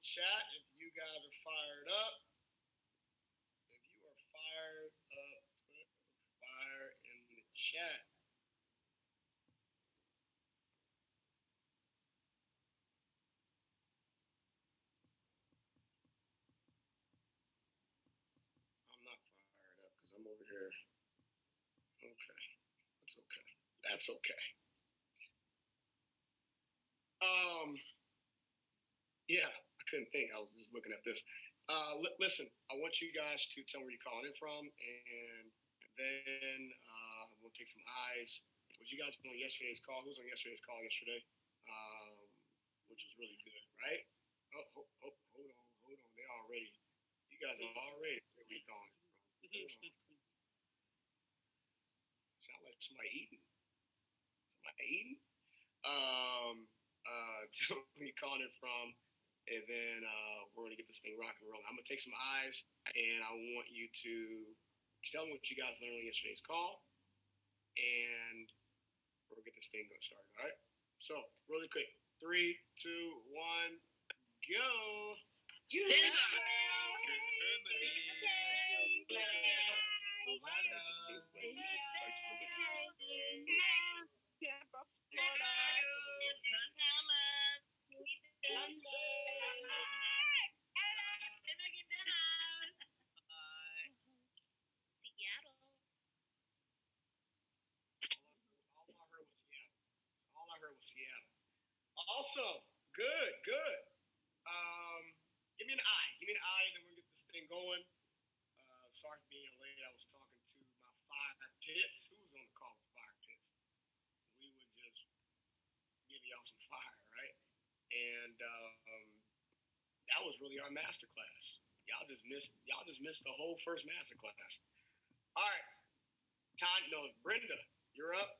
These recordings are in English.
chat if you guys are fired up. If you are fired up, put fire in the chat. I'm not fired up because I'm over here. Okay. That's okay. That's okay. Yeah, I couldn't think. I was just looking at this. Listen, I want you guys to tell me where you're calling in from, and then we'll take some eyes. Was you guys on yesterday's call? Who was on yesterday's call yesterday? Which was really good, right? Oh, hold on. They already. You guys are already where we calling from. Sound like somebody eating. Tell me where you're calling it from, and then we're gonna get this thing rock and rolling. I'm gonna take some eyes, and I want you to tell me what you guys learned on yesterday's call, and we're gonna get this thing started. All right. So really quick, 3, 2, 1, go. All I heard was Seattle. Awesome. Good. Give me an eye. Then we'll get this thing going. Sorry for being late. I was talking to my fire pits. Who was on the call with fire pits? We would just give y'all some fire, right? And that was really our master class. Y'all just missed the whole first master class. All right. Brenda, you're up.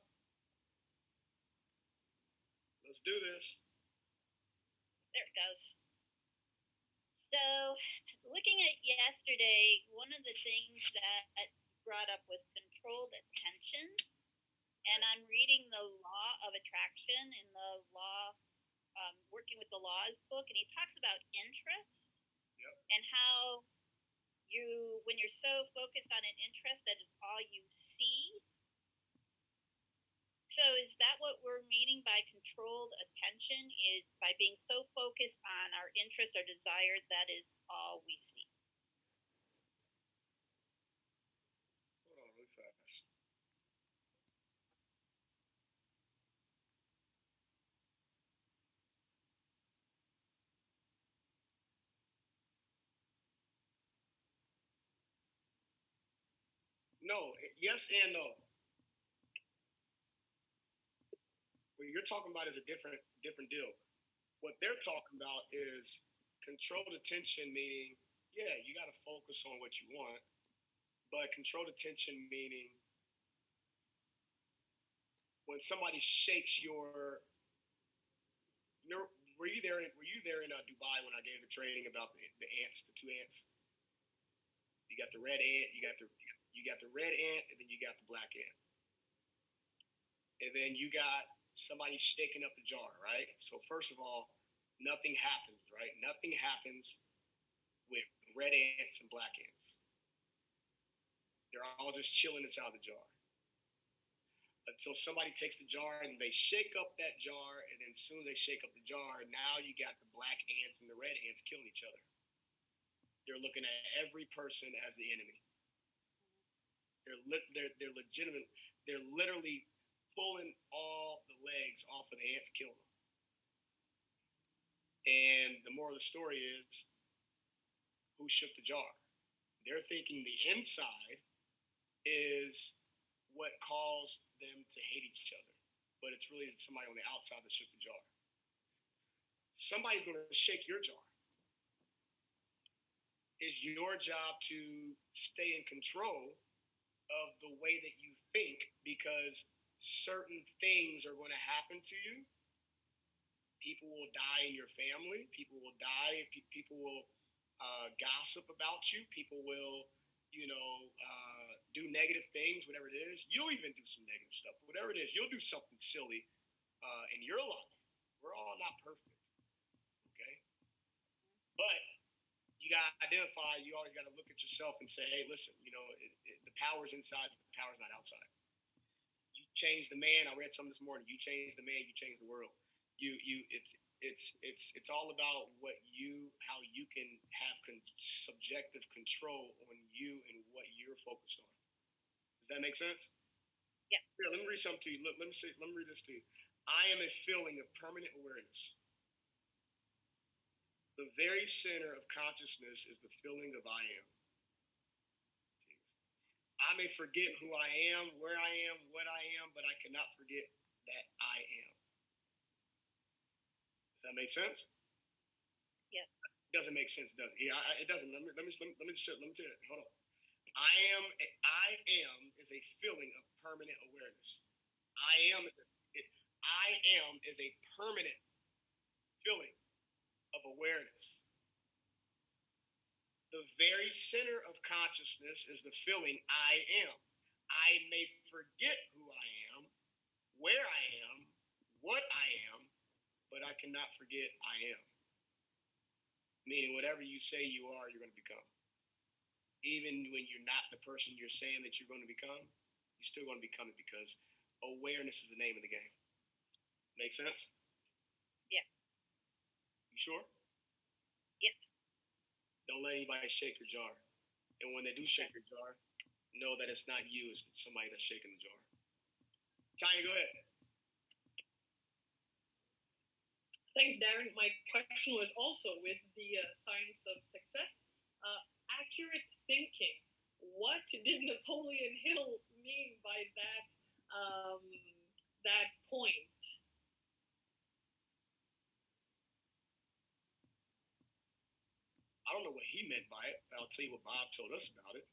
Let's do this. There it goes. So, looking at yesterday, one of the things that brought up was controlled attention. And I'm reading the Law of Attraction in the Working with the Laws book, and he talks about interest. Yep. And how when you're so focused on an interest, that is all you see. So is that what we're meaning by controlled attention, is by being so focused on our interest or desire, that is all we see? Hold on really fast. No, yes and no. What you're talking about is a different deal. What they're talking about is controlled attention, meaning, yeah, you got to focus on what you want, but controlled attention meaning when somebody shakes your. Were you there in Dubai when I gave the training about the ants, the 2 ants? You got the red ant, you got the red ant, and then you got the black ant. And then you got somebody shaking up the jar, right? So first of all, nothing happens, right? Nothing happens with red ants and black ants. They're all just chilling inside the jar. Until somebody takes the jar and they shake up that jar, and then as soon as they shake up the jar, now you got the black ants and the red ants killing each other. They're looking at every person as the enemy. They're legitimate. They're literally pulling all the legs off of the ants, killing them. And the moral of the story is, who shook the jar? They're thinking the inside is what caused them to hate each other, but it's really somebody on the outside that shook the jar. Somebody's going to shake your jar. It's your job to stay in control of the way that you think, because certain things are going to happen to you. People will die in your family. People will die. People will gossip about you. People will, do negative things, whatever it is. You'll even do some negative stuff. Whatever it is, you'll do something silly in your life. We're all not perfect, okay? identify, you always got to look at yourself and say, hey, listen, the power's inside, the power's not outside. You change the man. I read something this morning. You change the man, you change the world. It's all about how you can have subjective control on you and what you're focused on. Does that make sense? Yeah. Here, let me read something to you. Let me read this to you. I am a feeling of permanent awareness. The very center of consciousness is the feeling of I am. I may forget who I am, where I am, what I am, but I cannot forget that I am. Does that make sense? Yes. It doesn't make sense, does it? Yeah, it doesn't. Let me tell you. Hold on. I am is a feeling of permanent awareness. I am is a permanent feeling of awareness. The very center of consciousness is the feeling I am. I may forget who I am, where I am, what I am, but I cannot forget I am. Meaning whatever you say you are, you're going to become. Even when you're not the person you're saying that you're going to become, you're still going to become it because awareness is the name of the game. Make sense? Yeah. You sure? Yes. Don't let anybody shake your jar. And when they do shake your jar, know that it's not you, it's somebody that's shaking the jar. Tanya, go ahead. Thanks, Darrin. My question was also with the science of success. Accurate thinking. What did Napoleon Hill mean by that point? I don't know what he meant by it, but I'll tell you what Bob told us about it.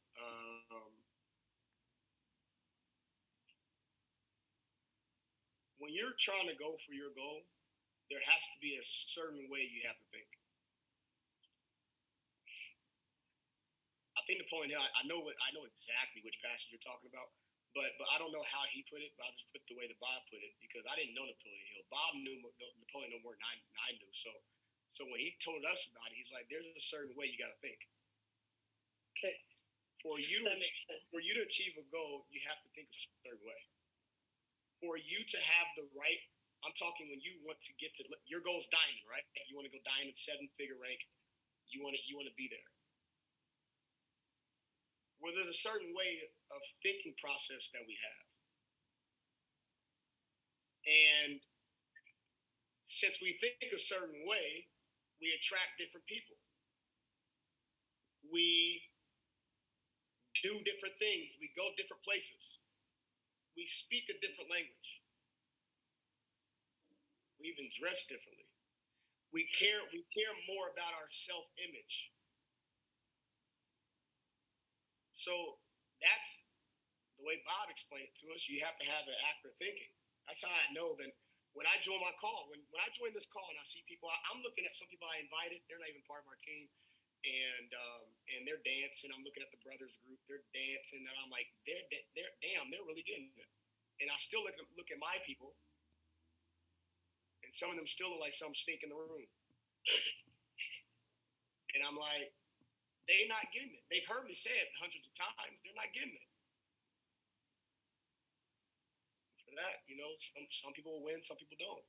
When you're trying to go for your goal, there has to be a certain way you have to think. I think Napoleon Hill, I know exactly which passage you're talking about, but I don't know how he put it, but I'll just put it the way that Bob put it because I didn't know Napoleon Hill. Bob knew Napoleon no more than I knew. So when he told us about it, he's like, there's a certain way you got to think. Okay. That makes sense. For you to achieve a goal, you have to think a certain way. For you to have the right, I'm talking when you want to get to, your goal's diamond, right? You want to go diamond, 7-figure rank. You want to be there. Well, there's a certain way of thinking process that we have. And since we think a certain way, we attract different people. We do different things. We go different places. We speak a different language. We even dress differently. We care more about our self-image. So that's the way Bob explained it to us. You have to have an accurate thinking. That's how I know that when I join my call, when I join this call and I see people, I'm looking at some people I invited. They're not even part of our team. And they're dancing. I'm looking at the brothers group. They're dancing. And I'm like, they're really getting it. And I still look at my people. And some of them still look like some stink in the room. And I'm like, they're not getting it. They've heard me say it hundreds of times. They're not getting it. For that, some people will win, some people don't.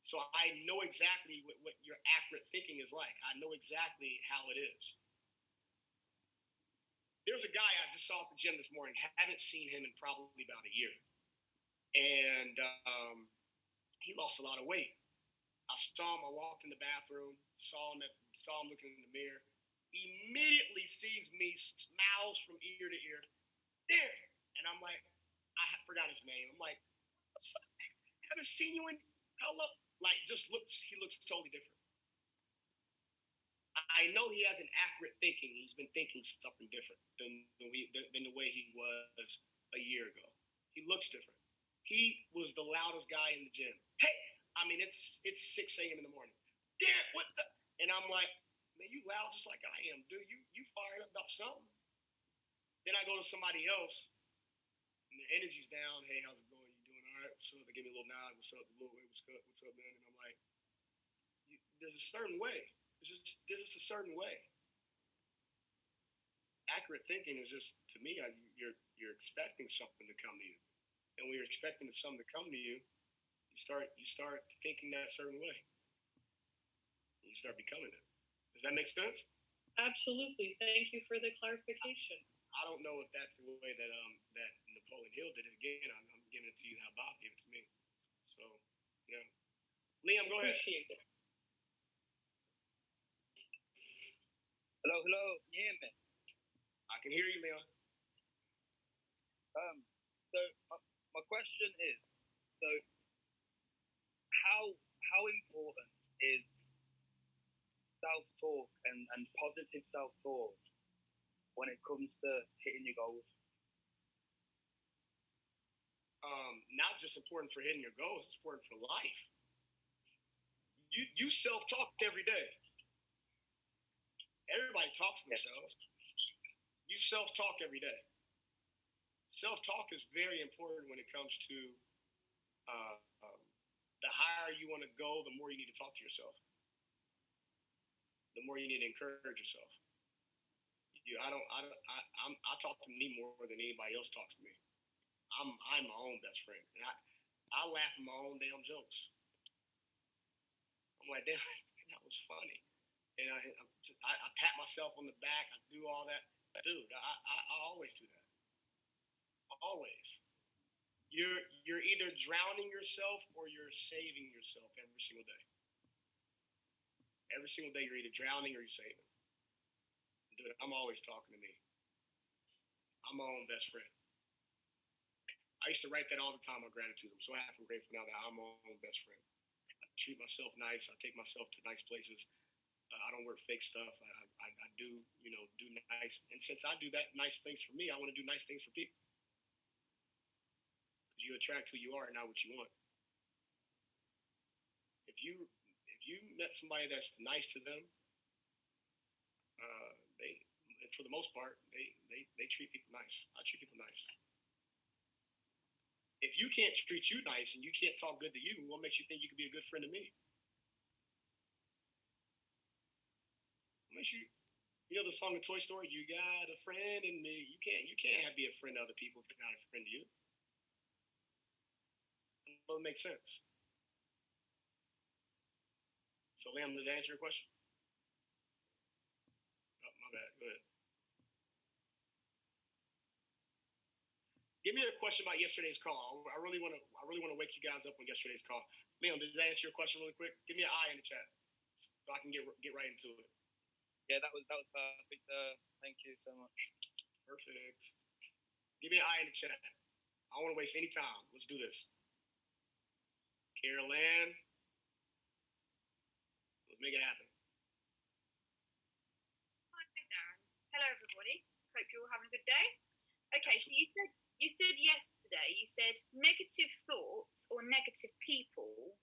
So I know exactly what your accurate thinking is like. I know exactly how it is. There's a guy I just saw at the gym this morning. Haven't seen him in probably about a year. And he lost a lot of weight. I saw him. I walked in the bathroom, saw him looking in the mirror. Immediately sees me, smiles from ear to ear. Darrin. And I'm like, I forgot his name. I'm like, I haven't seen you in how long? Like, he looks totally different. I know he has an accurate thinking. He's been thinking something different than the way he was a year ago. He looks different. He was the loudest guy in the gym. Hey, it's 6 a.m. in the morning. Darrin, what the? And I'm like, man, you loud just like I am, dude. You fired up about something. Then I go to somebody else, and their energy's down. Hey, how's it going? You doing all right? What's up? They give me a little nod. What's up? What's up, man? And I'm like, there's a certain way. There's just a certain way. accurate thinking is just, to me, you're expecting something to come to you, and when you're expecting something to come to you, you start thinking that certain way, and you start becoming it. Does that make sense? Absolutely. Thank you for the clarification. I don't know if that's the way that that Napoleon Hill did it. Again, I'm giving it to you how Bob gave it to me. So, yeah. Liam, go ahead. Appreciate it. Hello, can you hear me? I can hear you, Leon. So my question is, so how important is self-talk and positive self-talk when it comes to hitting your goals? Not just important for hitting your goals, it's important for life. You self-talk every day. Everybody talks to themselves. You self-talk every day. Self-talk is very important when it comes to the higher you want to go, the more you need to talk to yourself. The more you need to encourage yourself. I talk to me more than anybody else talks to me. I'm my own best friend, and I laugh at my own damn jokes. I'm like, damn, that was funny, and I pat myself on the back. I do all that, dude. I always do that. Always. You're either drowning yourself or you're saving yourself every single day. Every single day, you're either drowning or you're saving. Dude, I'm always talking to me. I'm my own best friend. I used to write that all the time on gratitude. I'm so happy and grateful now that I'm my own best friend. I treat myself nice. I take myself to nice places. I don't wear fake stuff. I do, do nice. And since I do that nice things for me, I want to do nice things for people. Because you attract who you are, not what you want. If you met somebody that's nice to them, they, for the most part, they treat people nice. I treat people nice. If you can't treat you nice and you can't talk good to you, what makes you think you could be a good friend to me? What makes you know the song in Toy Story, you got a friend in me. You can't be a friend to other people if you're not a friend to you. It doesn't make sense. So, Liam, does that answer your question? Oh, my bad. Go ahead. Give me a question about yesterday's call. I really want to wake you guys up on yesterday's call. Liam, did that answer your question really quick? Give me an eye in the chat so I can get right into it. Yeah, that was perfect. Thank you so much. Perfect. Give me an eye in the chat. I don't want to waste any time. Let's do this. Carol Ann. Let's make it happen. Hi, Darrin. Hello, everybody. Hope you're all having a good day. Okay, so you said yesterday, you said negative thoughts or negative people,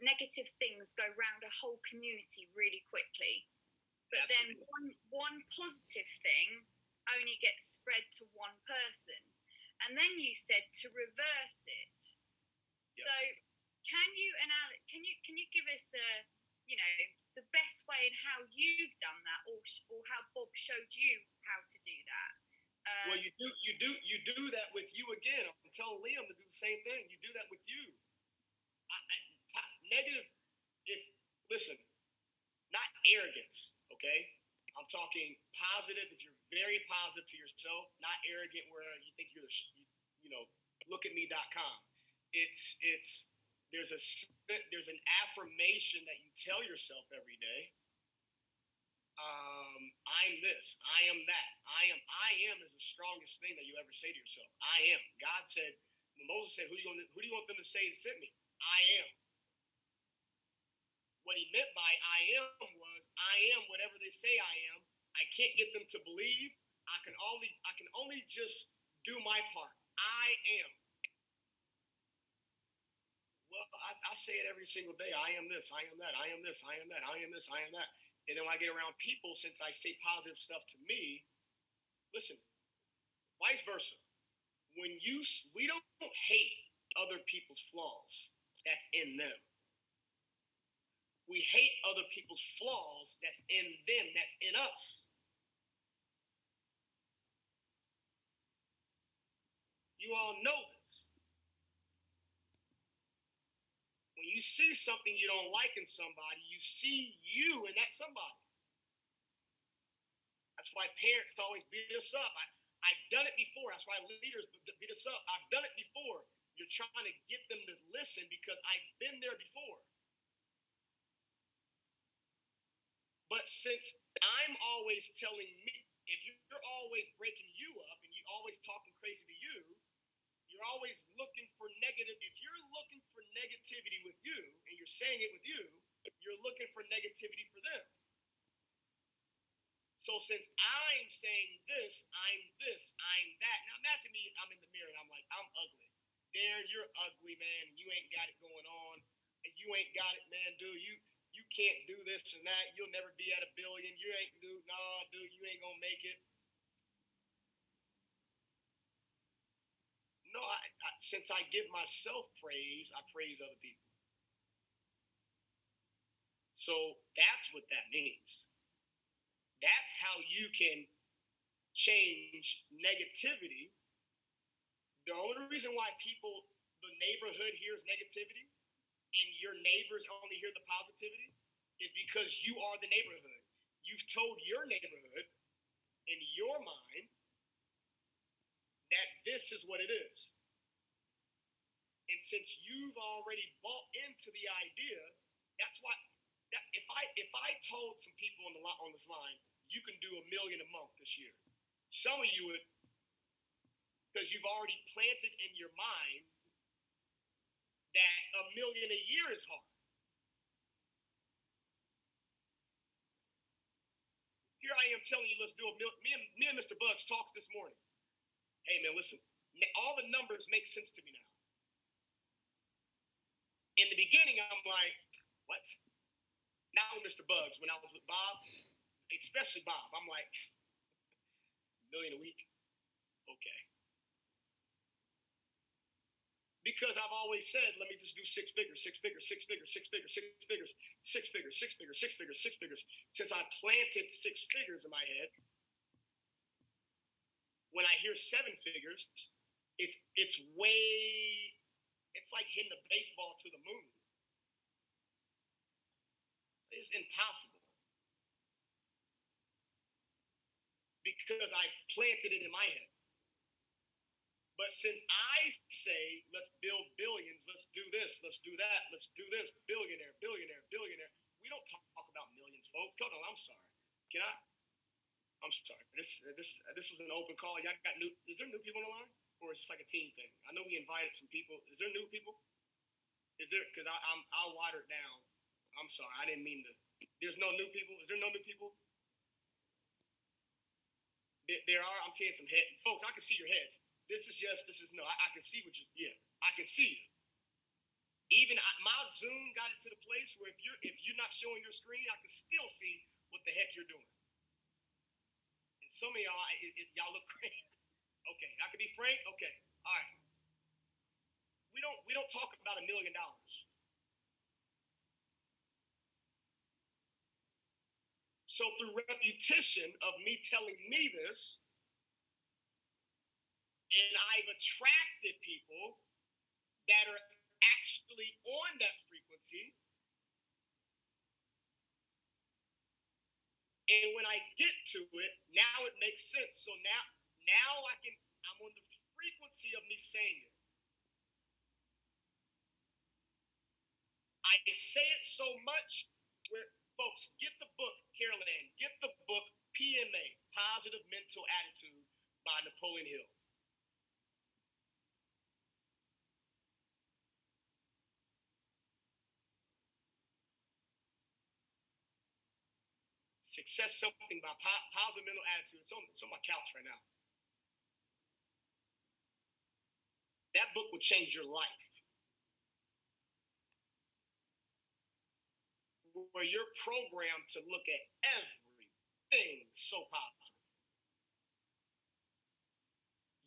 negative things go round a whole community really quickly. But then one positive thing only gets spread to one person. And then you said to reverse it. Yep. So can you give us the best way in how you've done that, or how Bob showed you how to do that? Well, you do that with you again. I'm telling Liam to do the same thing. You do that with you. Negative. Listen, not arrogance. Okay, I'm talking positive. If you're very positive to yourself, not arrogant, where you think you're lookatme.com. There's an affirmation that you tell yourself every day. I'm this, I am that, I am is the strongest thing that you ever say to yourself. I am. God said, when Moses said, who do you want them to say and sent me? I am. What he meant by I am was, I am whatever they say I am. I can't get them to believe. I can only just do my part. I am. Well, I say it every single day. I am this, I am that, I am this, I am that, I am this, I am that. And then when I get around people, since I say positive stuff to me, listen, vice versa. We don't hate other people's flaws. That's in them. We hate other people's flaws. That's in them. That's in us. You all know this. When you see something you don't like in somebody, you see you in that somebody. That's why parents always beat us up. I've done it before. That's why leaders beat us up. I've done it before. You're trying to get them to listen because I've been there before. But since I'm always telling me, if you're always breaking you up and you're always talking crazy to you, you're always looking for negative. If you're looking for negativity with you and you're saying it with you, you're looking for negativity for them. So since I'm saying this, I'm that. Now imagine me, I'm in the mirror and I'm like, I'm ugly. Darrin, you're ugly, man. You ain't got it going on. And you ain't got it, man, dude. You can't do this and that. You'll never be at 1 billion. You ain't, dude. Nah, dude, you ain't gonna make it. No, since I give myself praise, I praise other people. So that's what that means. That's how you can change negativity. The only reason why the neighborhood hears negativity and your neighbors only hear the positivity is because you are the neighborhood. You've told your neighborhood in your mind that this is what it is. And since you've already bought into the idea, that's why if I told some people on this line, you can do $1 million a month this year. Some of you would, because you've already planted in your mind that $1 million a year is hard. Here I am telling you, let's do $1 million. Me and Mr. Bugs talked this morning. Hey man, listen, all the numbers make sense to me now. In the beginning, I'm like, what? Now with Mr. Bugs, when I was with Bob, especially Bob, I'm like, $1 million a week? Okay. Because I've always said, let me just do 6 figures, 6 figures, 6 figures, 6 figures, 6 figures, 6 figures, 6 figures, 6 figures, 6 figures. Since I planted 6 figures in my head, when I hear 7 figures, it's like hitting a baseball to the moon. It's impossible. Because I planted it in my head. But since I say, let's build billions, let's do this, let's do that, let's do this, billionaire, billionaire, billionaire. We don't talk about millions, folks. Hold on, I'm sorry. Can I? I'm sorry. This was an open call. Y'all got new? Is there new people on the line, or is this like a team thing? I know we invited some people. Is there new people? Is there? Because I'll water it down. I'm sorry. I didn't mean to. There's no new people. Is there no new people? There are. I'm seeing some heads. Folks, I can see your heads. I can see what I can see it. Even my Zoom got it to the place where if you're not showing your screen, I can still see what the heck you're doing. And some of y'all look crazy. Okay, I can be frank. Okay, all right. We don't talk about $1 million. So through repetition of me telling me this, and I've attracted people that are actually on that frequency. And when I get to it, now it makes sense. So now I'm on the frequency of me saying it. I can say it so much where, folks, get the book, Carol Ann, get the book PMA, Positive Mental Attitude by Napoleon Hill. Success Something by Positive Mental Attitude. It's on my couch right now. That book will change your life. Where you're programmed to look at everything so positive.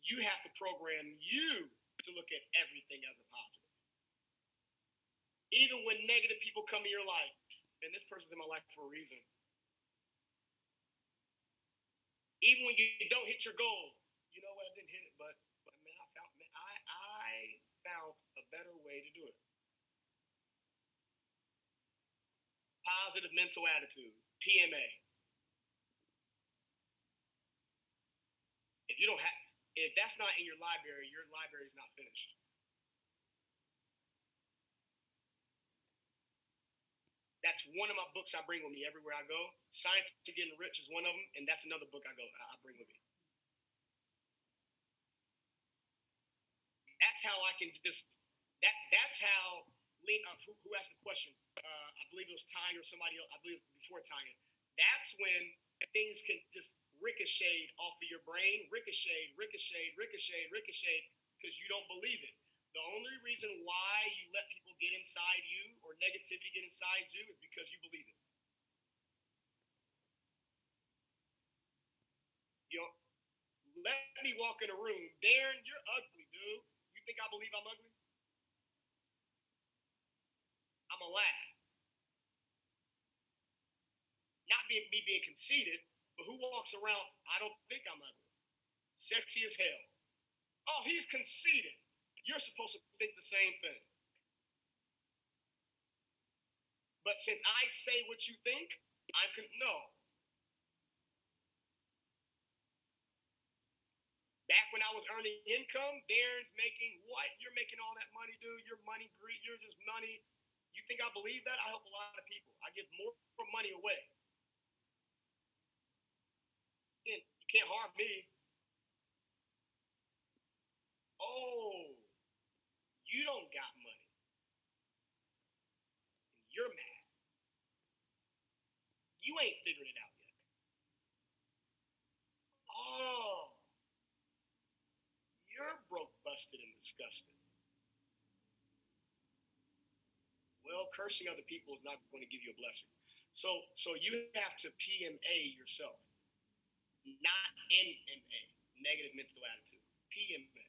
You have to program you to look at everything as a positive. Even when negative people come in your life, and this person's in my life for a reason. Even when you don't hit your goal, you know what? I didn't hit it, but man, found a better way to do it. Positive mental attitude, PMA. If that's not in your library is not finished. That's one of my books I bring with me everywhere I go. Science to Getting Rich is one of them, and that's another book I bring with me. That's how I can just. That's how. Who asked the question? I believe it was Tanya or somebody else. I believe before Tanya. That's when things can just ricochet off of your brain, ricochet, because you don't believe it. The only reason why you let people get inside you or negativity get inside you is because you believe it. You know, let me walk in a room. Darrin, you're ugly, dude. You think I believe I'm ugly? I'm going to laugh. Not me being conceited, but who walks around, I don't think I'm ugly. Sexy as hell. Oh, he's conceited. You're supposed to think the same thing. But since I say what you think, no. Back when I was earning income, Darrin's making what? You're making all that money, dude. You're money greed. You're just money. You think I believe that? I help a lot of people. I give more money away. You can't harm me. Oh, you don't got money. You're mad. You ain't figured it out yet. Oh, you're broke, busted, and disgusted. Well, cursing other people is not going to give you a blessing. So you have to PMA yourself, not NMA, negative mental attitude. PMA.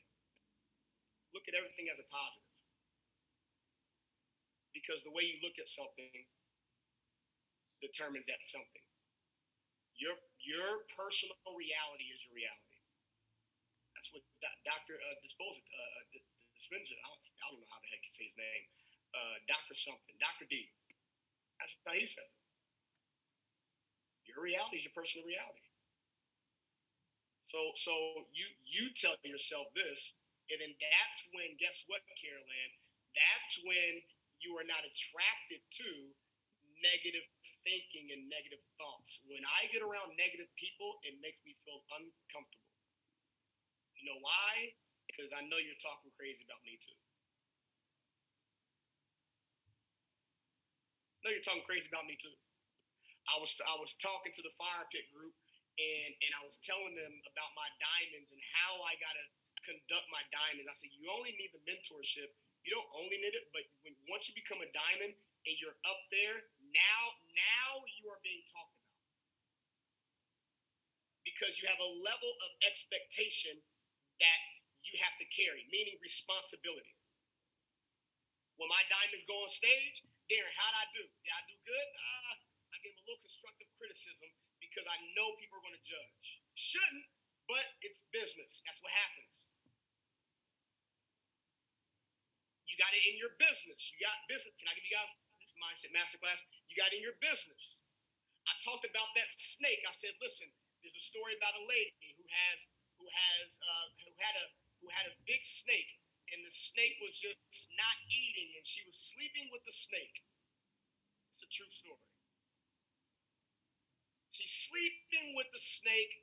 Look at everything as a positive. Because the way you look at something determines that something. Your personal reality is your reality. That's what Dr. Dispenza, I don't know how the heck you say his name. Dr. something, Dr. D. That's how he said it. Your reality is your personal reality. So you tell yourself this, and then that's when, guess what, Carol Ann? That's when you are not attracted to negative thinking and negative thoughts. When I get around negative people, it makes me feel uncomfortable. You know why? Because I know you're talking crazy about me too. I know you're talking crazy about me too. I was talking to the fire pit group, and I was telling them about my diamonds and how I gotta conduct my diamonds. I said, you only need the mentorship. You don't only need it, but once you become a diamond and you're up there, now you are being talked about. Because you have a level of expectation that you have to carry, meaning responsibility. When my diamonds go on stage, Darrin, how'd I do? Did I do good? I give them a little constructive criticism because I know people are going to judge. Shouldn't, but it's business. That's what happens. You got it in your business. You got business. Can I give you guys this mindset masterclass? You got it in your business. I talked about that snake. I said, listen, there's a story about a lady who had a big snake, and the snake was just not eating, and she was sleeping with the snake. It's a true story. She's sleeping with the snake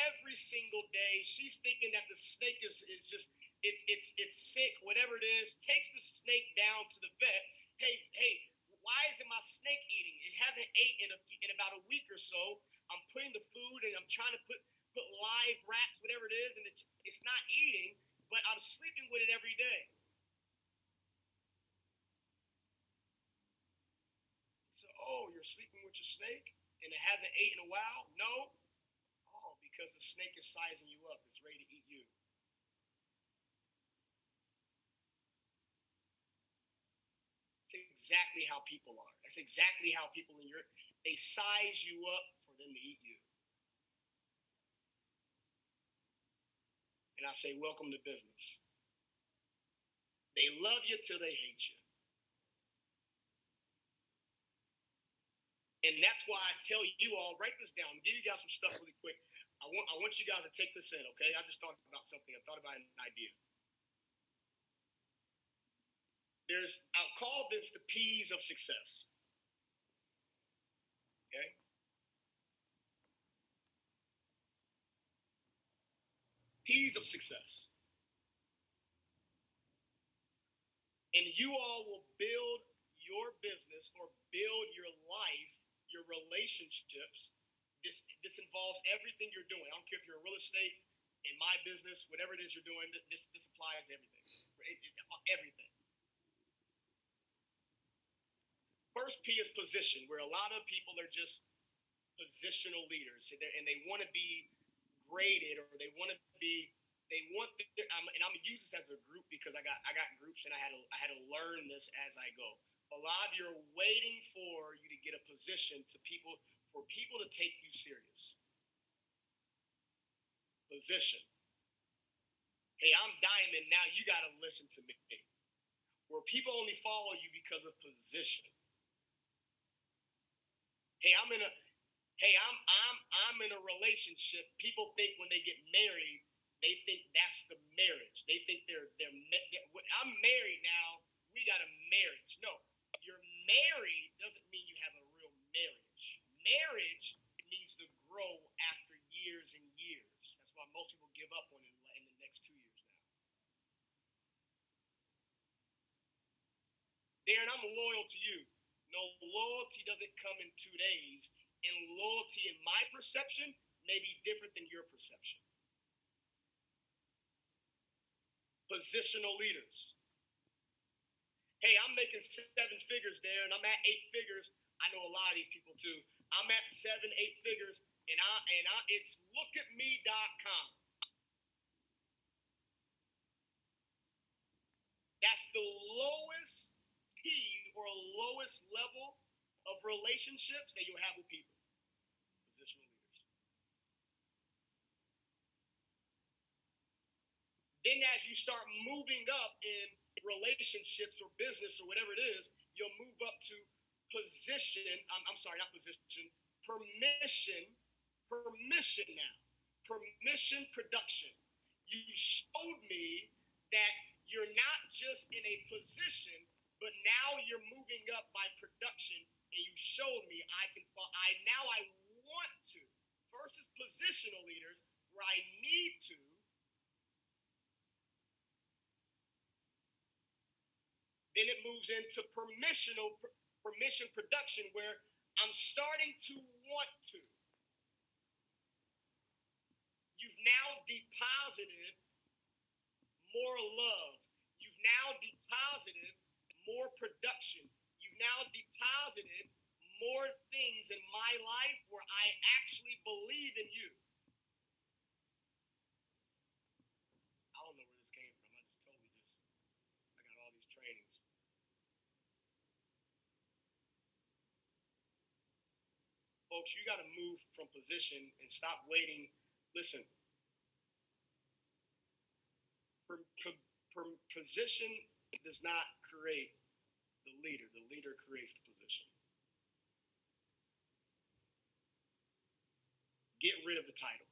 every single day. She's thinking that the snake is just it's sick, whatever it is. Takes the snake down to the vet. Hey, why isn't my snake eating? It hasn't ate in about a week or so. I'm putting the food and I'm trying to put live rats, whatever it is, and it's not eating, but I'm sleeping with it every day. So, oh, you're sleeping with your snake and it hasn't ate in a while? No. Oh, because the snake is sizing you up. It's ready to eat you. That's exactly how people are. That's exactly how people they size you up for them to eat you. And I say, welcome to business. They love you till they hate you. And that's why I tell you all, write this down. I'll give you guys some stuff really quick. I want you guys to take this in, okay? I just thought about something. I thought about an idea. I'll call this the P's of success. Okay? P's of success. And you all will build your business or build your life, your relationships. This involves everything you're doing. I don't care if you're in real estate, in my business, whatever it is you're doing, this applies to everything. Everything. First P is position, where a lot of people are just positional leaders, and they want to be graded, or they want to be. And I'm gonna use this as a group because I got groups, and I had to learn this as I go. A lot of you are waiting for you to get a position for people to take you serious. Position. Hey, I'm Diamond. Now you got to listen to me. Where people only follow you because of position. Hey, I'm in a relationship. People think when they get married, they think that's the marriage. They think I'm married now. We got a marriage. No, you're married doesn't mean you have a real marriage. Marriage needs to grow after years and years. That's why most people give up on it in the next 2 years now. Darrin, I'm loyal to you. No, loyalty doesn't come in 2 days. And loyalty, in my perception, may be different than your perception. Positional leaders. Hey, I'm making 7 figures there, and I'm at 8 figures. I know a lot of these people too. I'm at 7, 8 figures, and it's lookatme.com. That's the lowest P or lowest level of relationships that you have with people. Positional leaders. Then as you start moving up in relationships or business or whatever it is, you'll move up to position. I'm sorry, not position. Permission now. Permission production. You showed me that you're not just in a position, but now you're moving up by production, and you showed me I want to. Versus positional leaders, where I need to. Then it moves into permission production, where I'm starting to want to. You've now deposited more love. You've now deposited more production. You've now deposited more things in my life where I actually believe in you. I don't know where this came from. I got all these trainings. Folks, you got to move from position and stop waiting. Listen, position does not create the leader. The leader creates the position. Get rid of the title.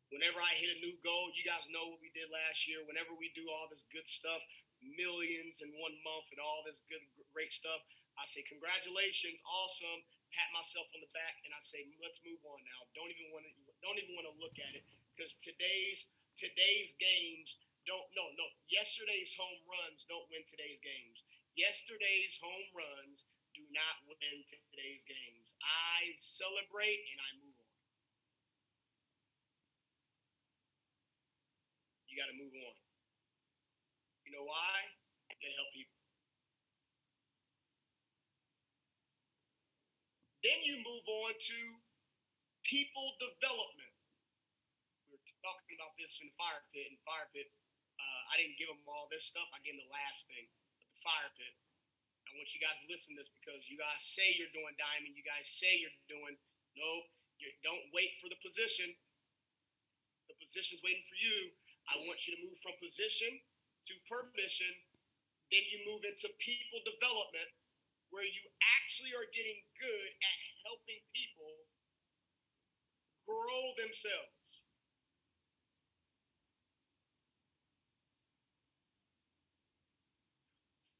Whenever I hit a new goal, you guys know what we did last year. Whenever we do all this good stuff, millions in 1 month and all this great stuff, I say, congratulations, awesome, pat myself on the back, and I say, let's move on now. Don't even want to look at it, because today's games yesterday's home runs don't win today's games. Yesterday's home runs do not win today's games. I celebrate and I move on. You got to move on. You know why? You got to help people. Then you move on to people development. We were talking about this in Fire Pit. In Fire Pit, I didn't give them all this stuff. I gave them the last thing, but the Fire Pit. I want you guys to listen to this, because you guys say you're doing diamond. You guys say you're doing, nope, don't wait for the position. The position's waiting for you. I want you to move from position to permission. Then you move into people development, where you actually are getting good at helping people grow themselves.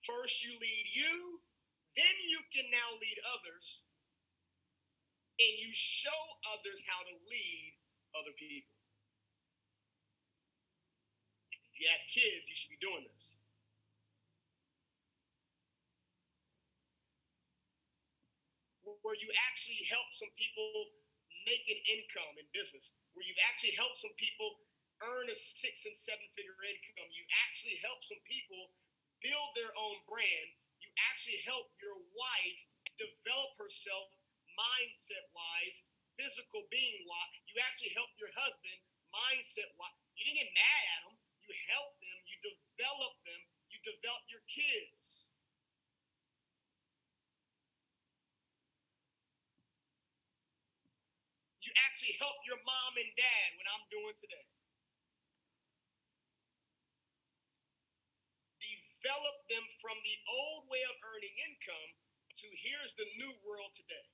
First, you lead you, then you can now lead others, and you show others how to lead other people. If you have kids, you should be doing this. Where you actually help some people make an income in business, where you've actually helped some people earn a 6 and 7 figure income. You actually help some people build their own brand. You actually help your wife develop herself mindset wise, physical being wise. You actually help your husband mindset wise. You didn't get mad at them. You help them. You develop them. You develop your kids. You actually help your mom and dad, what I'm doing today. Develop them from the old way of earning income to here's the new world today.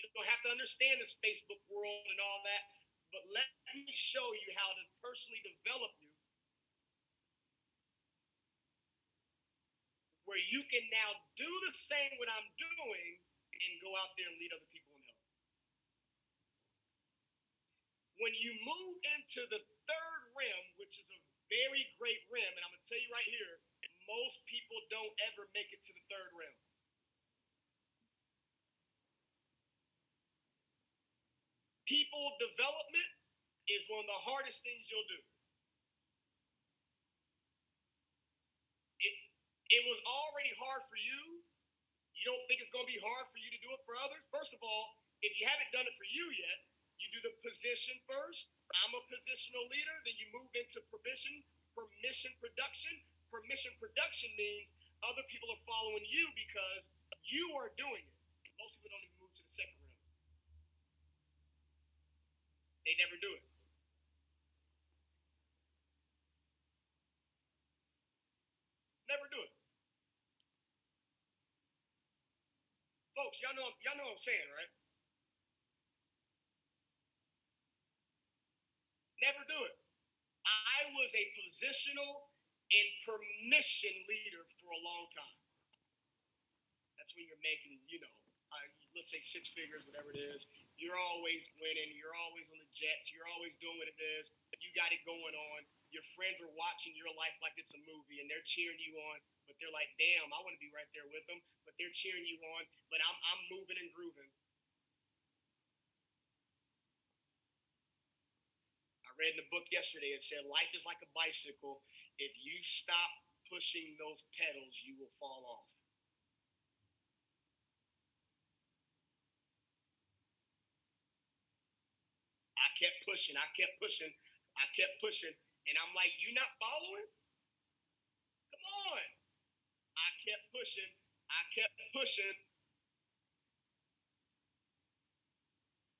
You don't have to understand this Facebook world and all that, but let me show you how to personally develop you, where you can now do the same what I'm doing and go out there and lead other people in help. When you move into the third rim, which is a very great rim, and I'm going to tell you right here, most people don't ever make it to the third rim. People development is one of the hardest things you'll do. It was already hard for you. You don't think it's going to be hard for you to do it for others? First of all, if you haven't done it for you yet, you do the position first. I'm a positional leader. Then you move into permission production. Permission production means other people are following you because you are doing it. Most people don't even move to the second round. They never do it. Never do it. Folks, y'all know what I'm saying, right? Never do it. I was a positional and permission leader for a long time. That's when you're making, let's say 6 figures, whatever it is. You're always winning. You're always on the jets. You're always doing what it is. You got it going on. Your friends are watching your life like it's a movie, and they're cheering you on. But they're like, damn, I want to be right there with them. But they're cheering you on. But I'm moving and grooving. I read in the book yesterday, it said, life is like a bicycle. If you stop pushing those pedals, you will fall off. I kept pushing. And I'm like, you not following? Come on. I kept pushing.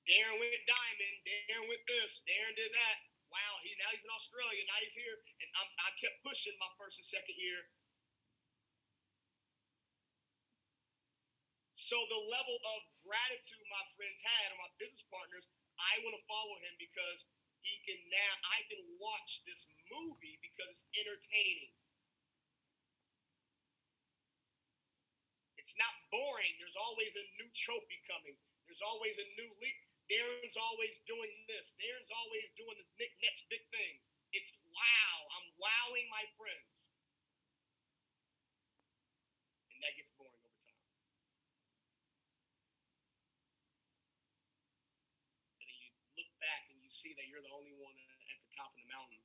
Darrin went diamond. Darrin went this. Darrin did that. Wow, now he's in Australia. Now he's here. And I kept pushing my first and second year. So the level of gratitude my friends had, or my business partners, I want to follow him because I can watch this movie because it's entertaining. It's not boring. There's always a new trophy coming. There's always a new league. Darrin's always doing this. Darrin's always doing the next big thing. It's wow. I'm wowing my friends. And that gets boring over time. And then you look back and you see that you're the only one at the top of the mountain.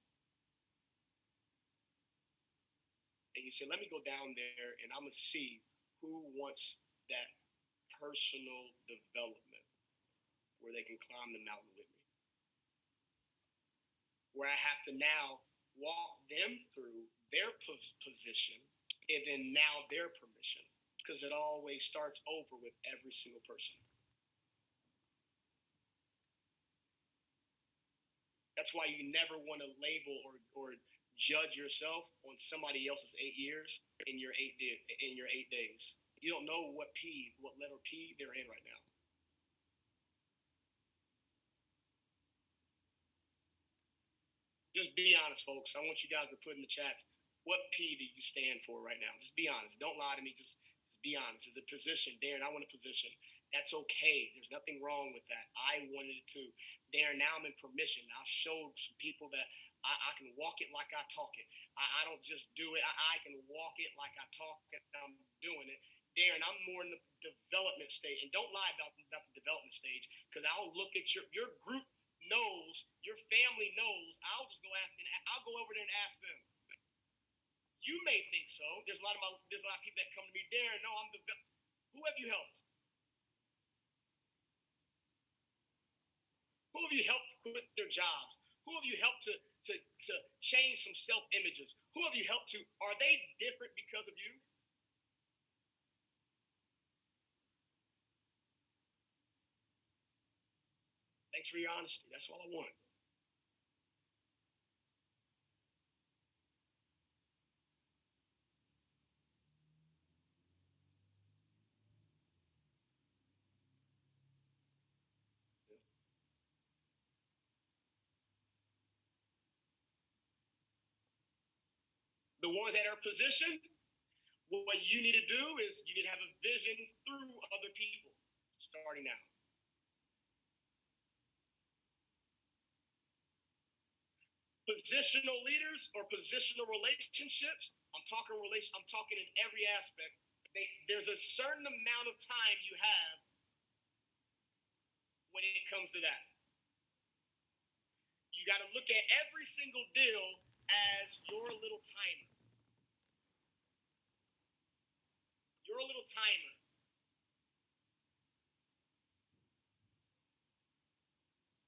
And you say, let me go down there and I'm going to see who wants that personal development where they can climb the mountain with me. Where I have to now walk them through their position and then now their permission, because it always starts over with every single person. That's why you never want to label or judge yourself on somebody else's 8 years in your 8 days. You don't know what letter P they're in right now. Just be honest, folks. I want you guys to put in the chats, what P do you stand for right now? Just be honest. Don't lie to me. Just be honest. Is a position. Darrin, I want a position. That's okay. There's nothing wrong with that. I wanted it too. Darrin, now I'm in permission. I showed some people that I can walk it like I talk it. I don't just do it. I can walk it like I talk it. I'm doing it. Darrin, I'm more in the development stage. And don't lie about the development stage, because I'll look at your group knows, your family knows. I'll just go ask, and I'll go over there and ask them. You may think so. There's a lot of people that come to me, Darrin, no, who have you helped? Who have you helped quit their jobs? Who have you helped to change some self-images? Who have you helped to? Are they different because of you? Thanks for your honesty. That's all I want. The ones that are positioned, what you need to do is you need to have a vision through other people, starting now. Positional leaders or positional relationships, I'm talking in every aspect. There's a certain amount of time you have when it comes to that. You got to look at every single deal as your little timer. Your little timer.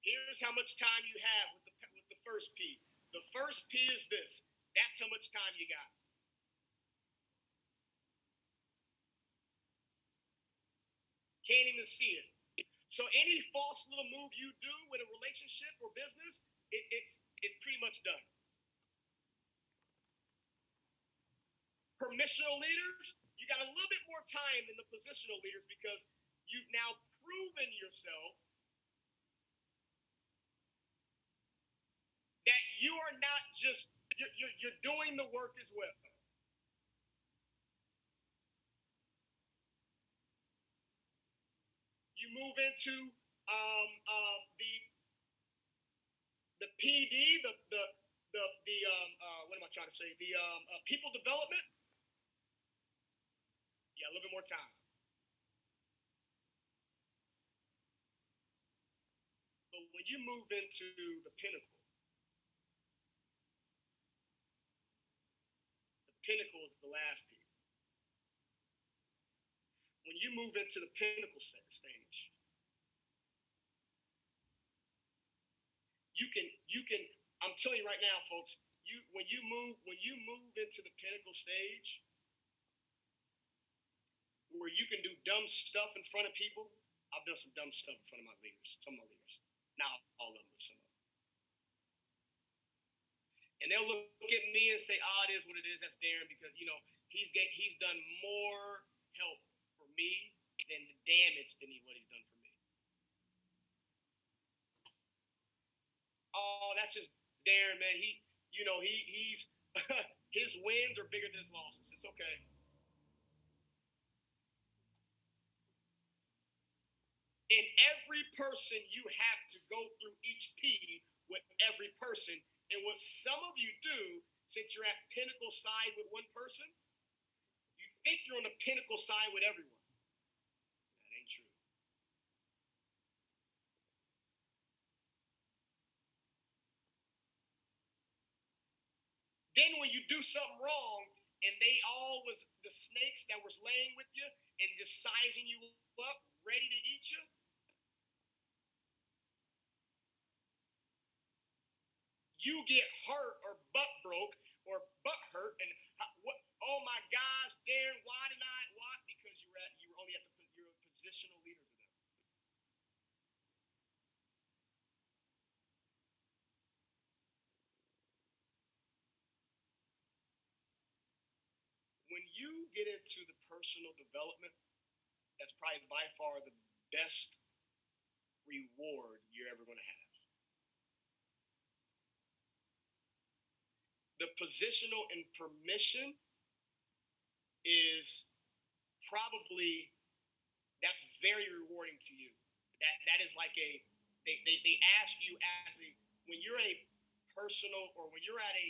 Here's how much time you have with the first P. The first P is this. That's how much time you got. Can't even see it. So any false little move you do with a relationship or business, it's pretty much done. Permissional leaders, you got a little bit more time than the positional leaders because you've now proven yourself that you are not just, you're doing the work as well. You move into the PD, what am I trying to say? The people development. Yeah, a little bit more time. But when you move into the pinnacle is the last piece. When you move into the pinnacle stage, you can. I'm telling you right now, folks. When you move into the pinnacle stage, where you can do dumb stuff in front of people. I've done some dumb stuff in front of my leaders, some of my leaders. Not all of them, but some of them. And they'll look at me and say, it is what it is. That's Darrin, because, he's done more help for me than the damage than what he's done for me. Oh, that's just Darrin, man. He's his wins are bigger than his losses. It's okay. In every person, you have to go through each P with every person. And what some of you do, since you're at pinnacle side with one person, you think you're on the pinnacle side with everyone. That ain't true. Then when you do something wrong, and they all was the snakes that was laying with you and just sizing you up, ready to eat you, you get hurt or butt broke or butt hurt, and oh my gosh, Darrin, why? Because you're a positional leader to them. when you get into the personal development, that's probably by far the best reward you're ever going to have. The positional and permission is probably, that's very rewarding to you. That is like they ask you as a, when you're a personal, or when you're at a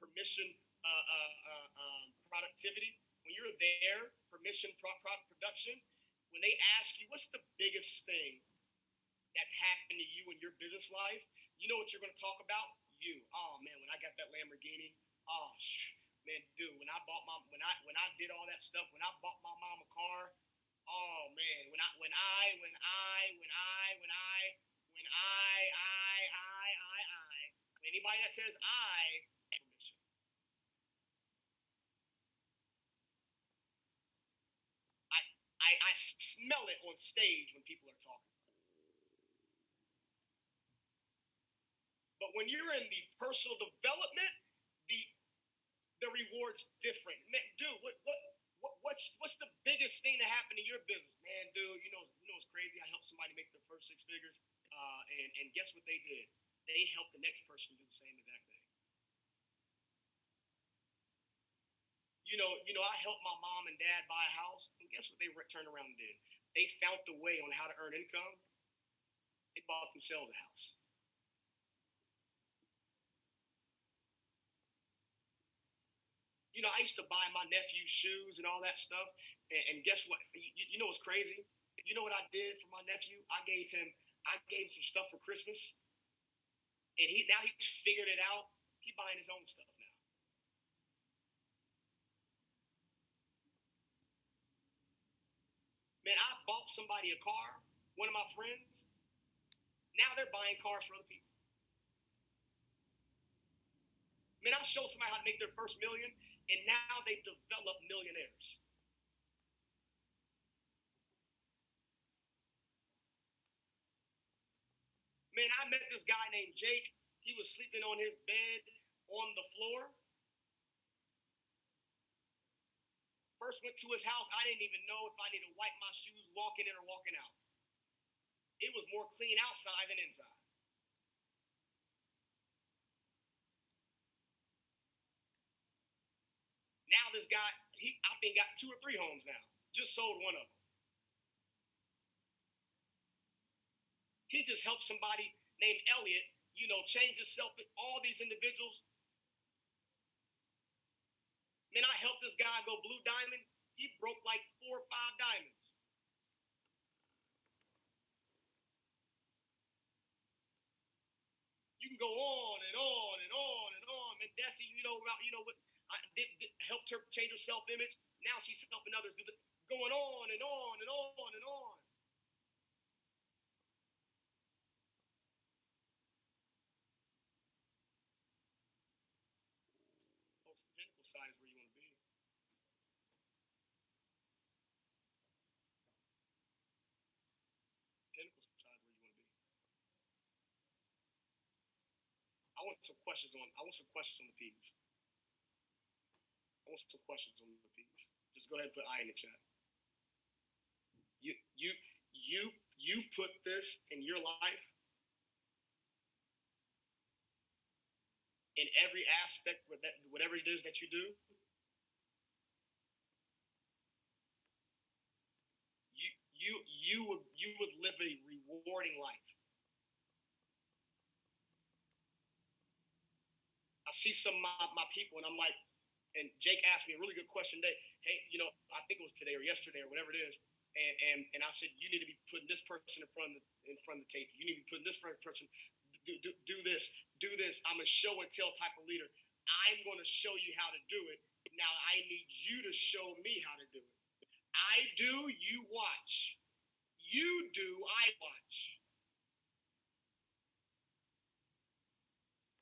permission productivity, when you're there, permission production, when they ask you what's the biggest thing that's happened to you in your business life, you know what you're going to talk about? You. Oh man, when I got that Lamborghini, man, dude, when I did all that stuff, when I bought my mom a car, oh man, anybody that says permission. I smell it on stage when people are talking. But when you're in the personal development, the reward's different. Man, dude, what's the biggest thing that happened in your business? Man, dude, you know what's crazy? I helped somebody make their first 6 figures, and guess what they did? They helped the next person do the same exact thing. You know, I helped my mom and dad buy a house, and guess what they turned around and did? They found the way on how to earn income. They bought themselves a house. You know, I used to buy my nephew shoes and all that stuff. And guess what? You know what's crazy? You know what I did for my nephew? I gave him some stuff for Christmas. And now he's figured it out. He's buying his own stuff now. Man, I bought somebody a car, one of my friends. Now they're buying cars for other people. Man, I showed somebody how to make their first million, and now they've developed millionaires. Man, I met this guy named Jake. He was sleeping on his bed on the floor. First went to his house. I didn't even know if I needed to wipe my shoes walking in or walking out. It was more clean outside than inside. Now this guy, I think got 2 or 3 homes now. Just sold one of them. He just helped somebody named Elliot, change himself. All these individuals. Man, I helped this guy go blue diamond. He broke like 4 or 5 diamonds. You can go on and on and on and on. And Desi, what? I helped her change her self-image. Now she's helping others do going on and on and on and on. Folks, the pinnacle side is where you want to be. Pinnacle side is where you want to be. I want some questions on the peas. I want some questions on the peas. Just go ahead and put I in the chat. You put this in your life, in every aspect, whatever it is that you do. You would live a rewarding life. I see some of my people, and I'm like, and Jake asked me a really good question today. Hey, I think it was today or yesterday or whatever it is. And I said, you need to be putting this person in front of the tape. You need to be putting this person, do this. I'm a show and tell type of leader. I'm going to show you how to do it. Now I need you to show me how to do it. I do, you watch. You do, I watch.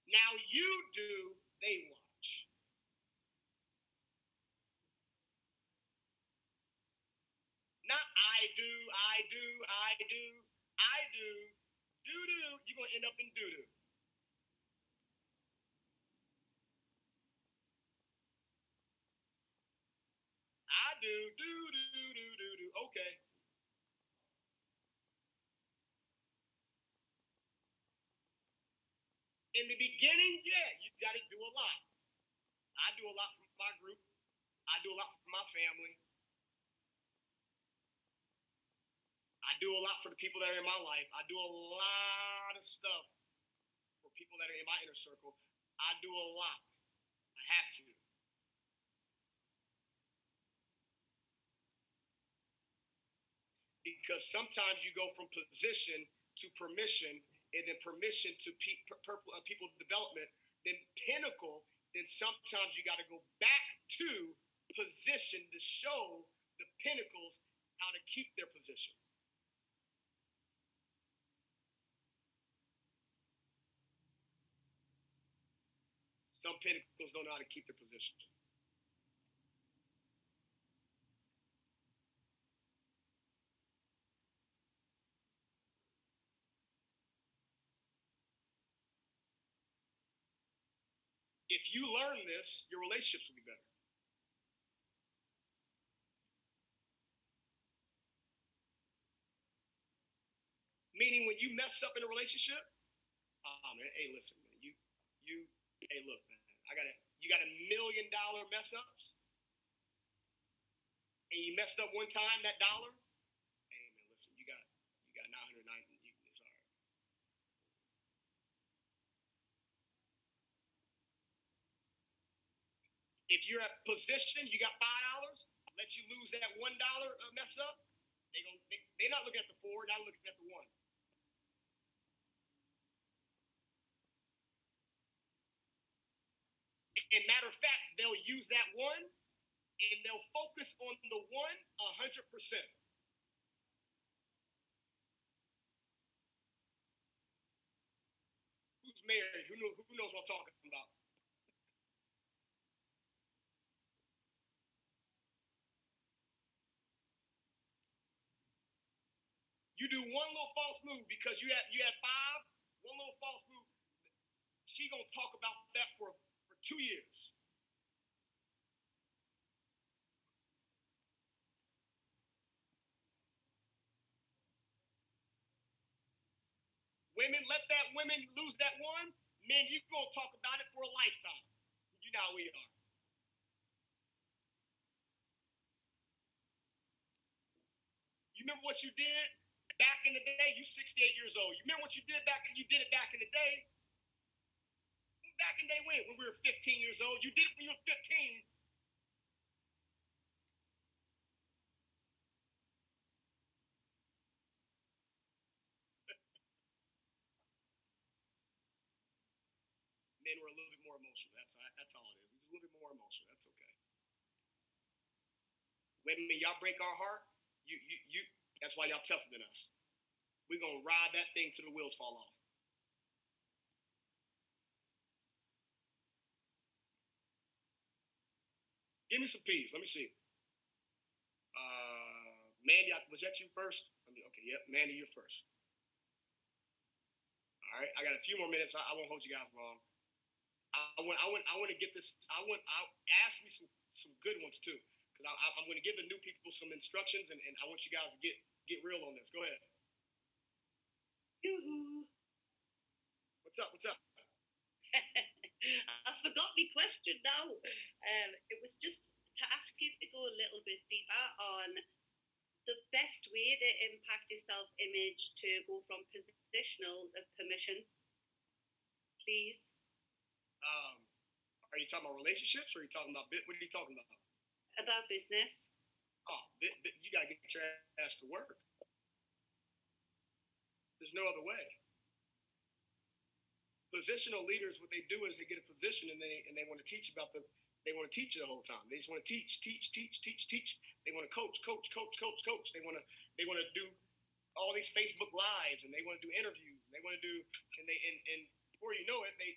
Now you do, they watch. Not I do. You're going to end up in doo-doo. do. Do. Okay. In the beginning, yeah, you got to do a lot. I do a lot for my group. I do a lot for my family. I do a lot for the people that are in my life. I do a lot of stuff for people that are in my inner circle. I do a lot. I have to. Because sometimes you go from position to permission, and then permission to people development, then pinnacle, then sometimes you got to go back to position to show the pinnacles how to keep their position. Some pinnacles don't know how to keep their position. If you learn this, your relationships will be better. Meaning when you mess up in a relationship, man, hey, listen, man, hey, look, man, you got $1 million mess ups, and you messed up one time that dollar. Hey, man, listen, you got 990. It's all right. If you're at position, you got $5. Let you lose that $1 mess up. They're not looking at the 4, not looking at the 1. And matter of fact, they'll use that 1 and they'll focus on the 1 100%. Who's married? Who knows what I'm talking about? You do one little false move because you had 5, one little false move. She gonna talk about that for 2 years. Women, let that women lose that 1. Men, you gonna talk about it for a lifetime. You know how we are. You remember what you did back in the day? You 68 years old. You remember what you did you did it back in the day? Back in the day when we were 15 years old. You did it when you were 15. Men were a little bit more emotional. That's all it is. We're just a little bit more emotional. That's okay. Women, y'all break our heart. You. That's why y'all tougher than us. We're gonna ride that thing till the wheels fall off. Give me some peas. Let me see. Mandy, was that you first? Okay, yep. Mandy, you're first. All right, I got a few more minutes. I won't hold you guys long. I want to get this. I'll ask me some good ones too, because I'm going to give the new people some instructions, and I want you guys to get real on this. Go ahead. Yoo-hoo. What's up? I forgot my question now. It was just to ask you to go a little bit deeper on the best way to impact your self-image to go from positional to permission, please. Are you talking about relationships, or are you talking about what are you talking about? About business. Oh, you gotta get your ass to work. There's no other way. Positional leaders, what they do is they get a position and they want to teach they want to teach you the whole time. They just want to teach. They want to coach. They want to do all these Facebook lives, and they want to do interviews, and they want to do, and before you know it, they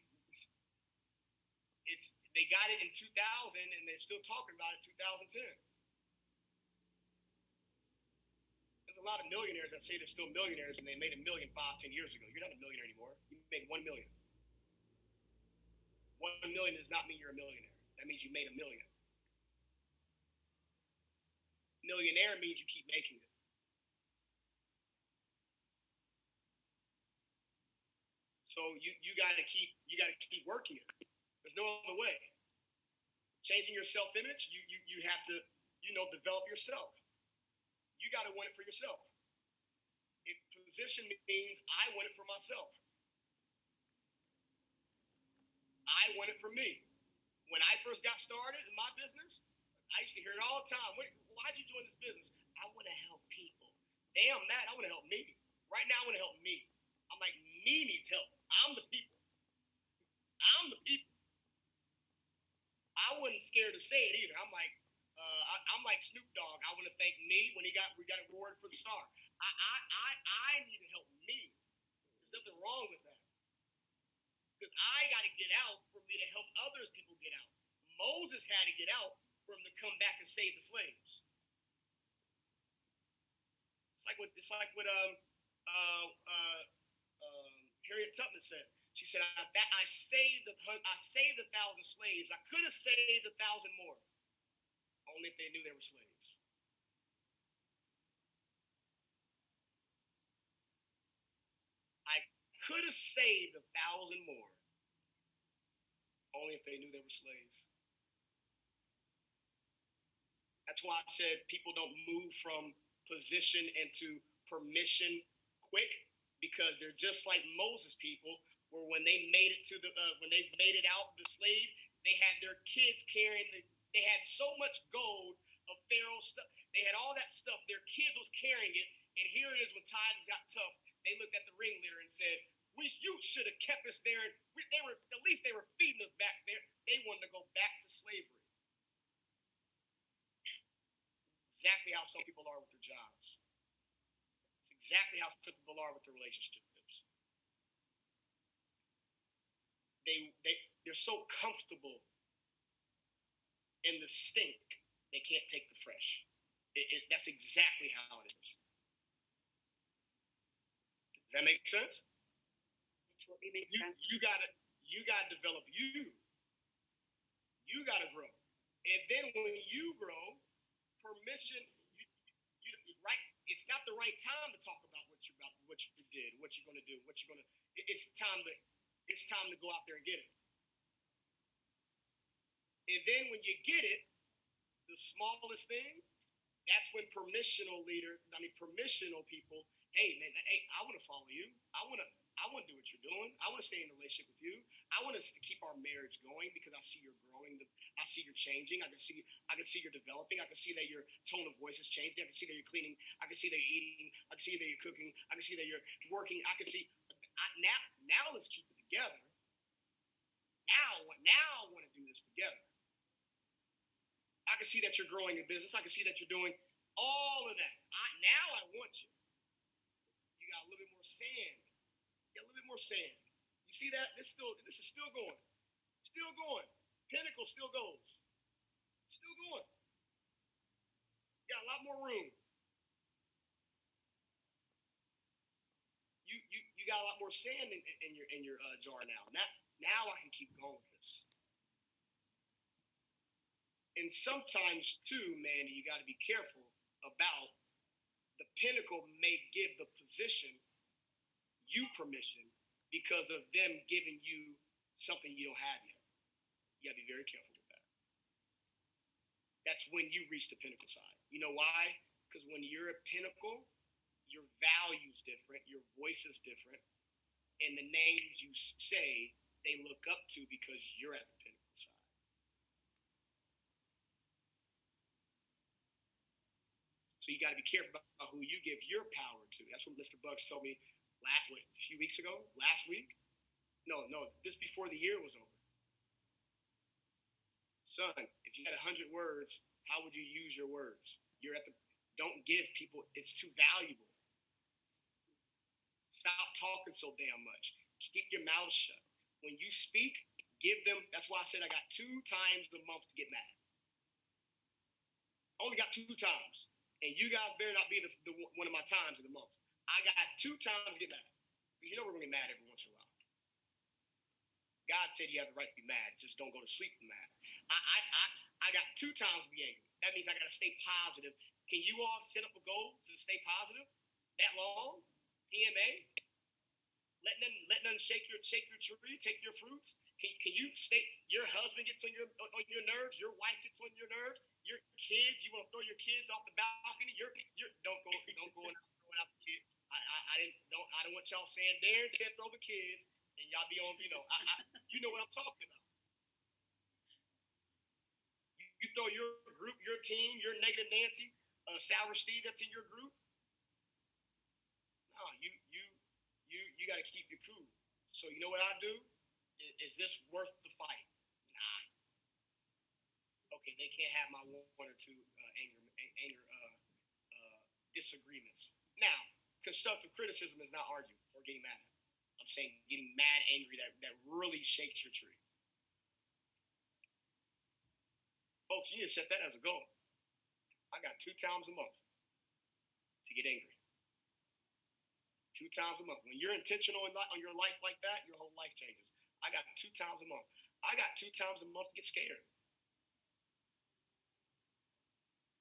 got it in 2000, and they're still talking about it in 2010. There's a lot of millionaires that say they're still millionaires, and they made $1 million 5, 10 years ago. You're not a millionaire anymore. You made 1 million. 1 million does not mean you're a millionaire. That means you made $1 million. millionaire means you keep making it. So you gotta keep working it. There's no other way. Changing your self-image, you have to, develop yourself. You gotta want it for yourself. If position means I want it for myself. I want it for me. When I first got started in my business, I used to hear it all the time. Why'd you join this business? I want to help people. Damn that, I want to help me. Right now, I want to help me. I'm like, me needs help. I'm the people. I'm the people. I wasn't scared to say it either. I'm like Snoop Dogg. I want to thank me when we got awarded for the star. I need to help me. There's nothing wrong with that. Because I got to get out for me to help others people get out. Moses had to get out for him to come back and save the slaves. It's like what Harriet Tubman said. She said, I saved 1,000 slaves. I could have saved 1,000 more. Only if they knew they were slaves. I could have saved 1,000 more. Only if they knew they were slaves. That's why I said people don't move from position into permission quick, because they're just like Moses people, where when they made it to when they made it out the slave, they had their kids carrying they had so much gold of Pharaoh's stuff. They had all that stuff. Their kids was carrying it, and here it is when times got tough. They looked at the ringleader and said, "You should have kept us there. At least they were feeding us back there." They wanted to go back to slavery. Exactly how some people are with their jobs. It's exactly how some people are with their relationships. They're so comfortable in the stink, they can't take the fresh. That's exactly how it is. Does that make sense? It totally makes sense. You gotta develop you. You gotta grow, and then when you grow, permission. Right? It's not the right time to talk about what you did, what you're gonna do, what you're gonna. It's time to go out there and get it. And then when you get it, the smallest thing, that's when permissional people, hey man, I want to follow you. I want to do what you're doing. I want to stay in a relationship with you. I want us to keep our marriage going because I see you're growing. I see you're changing. I can see you're developing. I can see that your tone of voice is changing. I can see that you're cleaning. I can see that you're eating. I can see that you're cooking. I can see that you're working. I can see now let's keep it together. Now I want to do this together. I can see that you're growing a business. I can see that you're doing all of that. Now I want you. You got a little bit more sand. You got a little bit more sand. You see that? This is still going. Still going. Pinnacle still goes. Still going. You got a lot more room. You got a lot more sand in your jar now. Now I can keep going with this. And sometimes too, Mandy, you got to be careful about the pinnacle may give the position you permission because of them giving you something you don't have yet. You got to be very careful with that. That's when you reach the pinnacle side. You know why? Because when you're a pinnacle, your value's different, your voice is different, and the names you say they look up to because you're at the pinnacle side. So you got to be careful about who you give your power to. That's what Mr. Bucks told me a few weeks ago, last week. No, this before the year was over. Son, if you had 100 words, how would you use your words? Don't give people, it's too valuable. Stop talking so damn much. Keep your mouth shut. When you speak, give them, that's why I said I got 2 times a month to get mad. Only got 2 times. And you guys better not be the one of my times in the month. I got 2 times to get mad. Because you know we're going to get mad every once in a while. God said you have the right to be mad. Just don't go to sleep mad. I got 2 times to be angry. That means I got to stay positive. Can you all set up a goal to stay positive that long? PMA? Let none shake your tree, take your fruits. Can you stay? Your husband gets on your nerves. Your wife gets on your nerves. Your kids, you want to throw your kids off the balcony. Don't go throwing out the kids. I don't want y'all saying Darrin said throw the kids and y'all be on. You know what I'm talking about. You throw your group, your team, your negative Nancy, Sour Steve that's in your group. No, you got to keep your cool. So you know what I do? Is this worth the fight? Nah. Okay, they can't have my 1 or 2 anger disagreements. Now, constructive criticism is not arguing or getting mad. I'm saying getting mad, angry, that really shakes your tree. Folks, you need to set that as a goal. I got 2 times a month to get angry. 2 times a month. When you're intentional on your life like that, your whole life changes. I got 2 times a month. I got 2 times a month to get scared.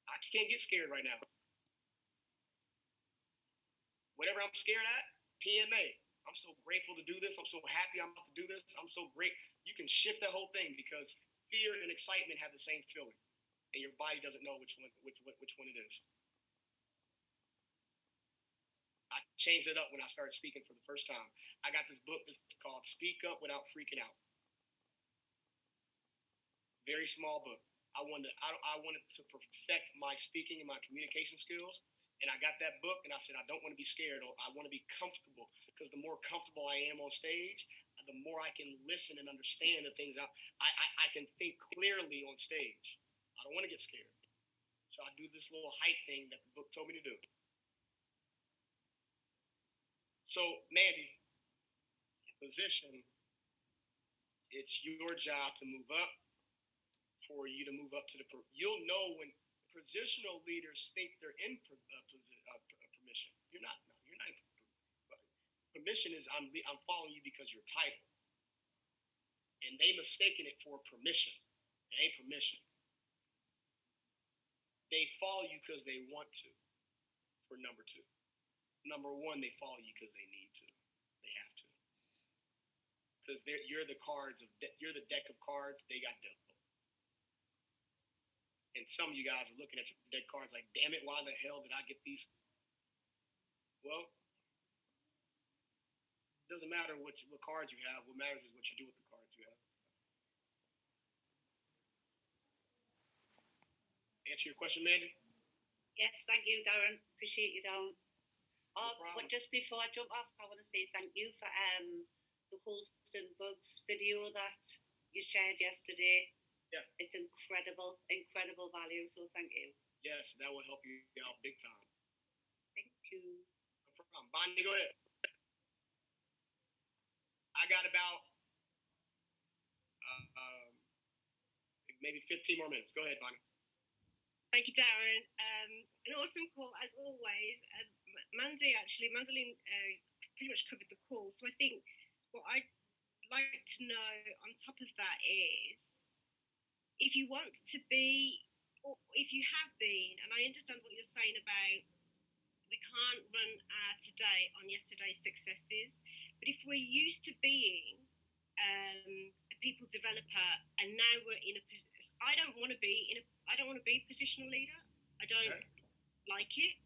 I can't get scared right now. Whatever I'm scared at, PMA. I'm so grateful to do this. I'm so happy I'm about to do this. I'm so great. You can shift that whole thing because fear and excitement have the same feeling, and your body doesn't know which one it is. I changed it up when I started speaking for the first time. I got this book that's called Speak Up Without Freaking Out. Very small book. I wanted to perfect my speaking and my communication skills. And I got that book and I said, I don't want to be scared. I want to be comfortable, because the more comfortable I am on stage, the more I can listen and understand the things. I can think clearly on stage. I don't want to get scared. So I do this little hype thing that the book told me to do. So, Mandy, position, it's your job to move up, for you to move up to you'll know when positional leaders think they're in permission. You're not in permission. Is I'm following you because you're title. And they mistaken it for permission. It ain't permission. They follow you because they want to, for number 2. Number 1, they follow you because they need to. They have to. Because you're the deck of cards they got dealt. And some of you guys are looking at your deck cards like, damn it, why the hell did I get these? Well, it doesn't matter what cards you have. What matters is what you do with the cards you have. Answer your question, Mandy? Yes, thank you, Darrin. Appreciate you, Darrin. But just before I jump off, I want to say thank you for the Holston Bugs video that you shared yesterday. Yeah. It's incredible value, so thank you. Yes, that will help you out big time. Thank you. No problem. Bonnie, go ahead. I got about maybe 15 more minutes. Go ahead, Bonnie. Thank you, Darrin. An awesome call, as always. Mandaline pretty much covered the call. So I think what I'd like to know on top of that is, if you want to be, or if you have been, and I understand what you're saying about we can't run our today on yesterday's successes, but if we're used to being a people developer and now we're in a position, I don't want to be a positional leader. I don't like it,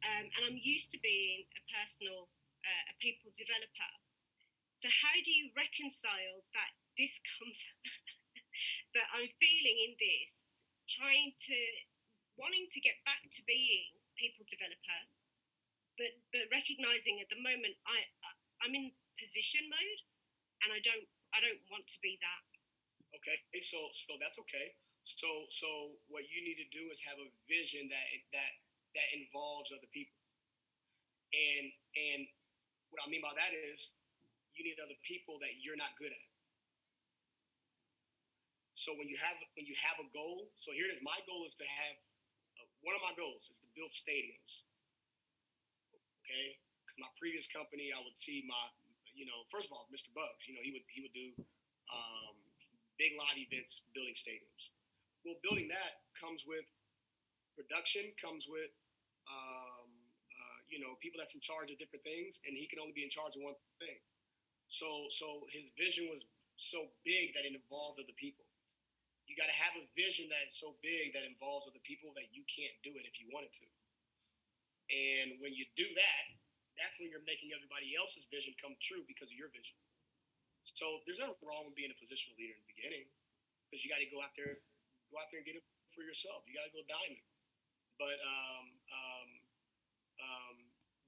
and I'm used to being a people developer. So how do you reconcile that discomfort that I'm feeling in this, wanting to get back to being people developer, but recognizing at the moment I'm in position mode, and I don't want to be that. Okay, so that's okay. So what you need to do is have a vision that involves other people, and what I mean by that is you need other people that you're not good at. So when you have a goal, so here it is. My goal is to have one of my goals is to build stadiums. Okay, because my previous company, I would see first of all, Mr. Bugs. He would do big live events, building stadiums. Well, building that comes with production, comes with people that's in charge of different things, and he can only be in charge of one thing. So his vision was so big that it involved other people. You got to have a vision that is so big that involves other people that you can't do it if you wanted to. And when you do that, that's when you're making everybody else's vision come true because of your vision. So there's nothing wrong with being a positional leader in the beginning, because you got to go out there and get it for yourself. You got to go diamond. But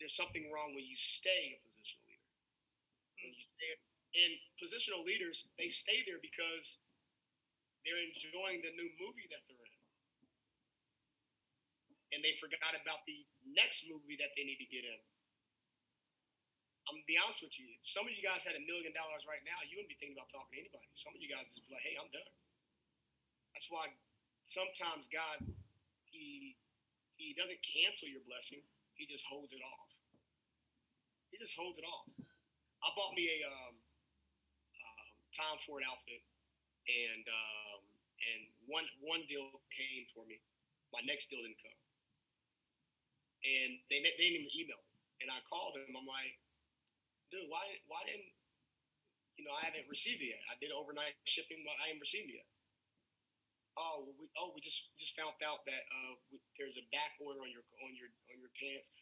there's something wrong when you stay a positional leader. When you stay, and positional leaders, they stay there because they're enjoying the new movie that they're in. And they forgot about the next movie that they need to get in. I'm going to be honest with you. If some of you guys had $1 million right now, you wouldn't be thinking about talking to anybody. Some of you guys just be like, hey, I'm done. That's why sometimes God, he doesn't cancel your blessing. He just holds it off. He just holds it off. I bought me a Tom Ford outfit, and one deal came for me. My next deal didn't come. And they didn't even email me. And I called them. I'm like, dude, why didn't, I haven't received it yet. I did overnight shipping, but I haven't received it yet. We just found out that there's a back order on your pants.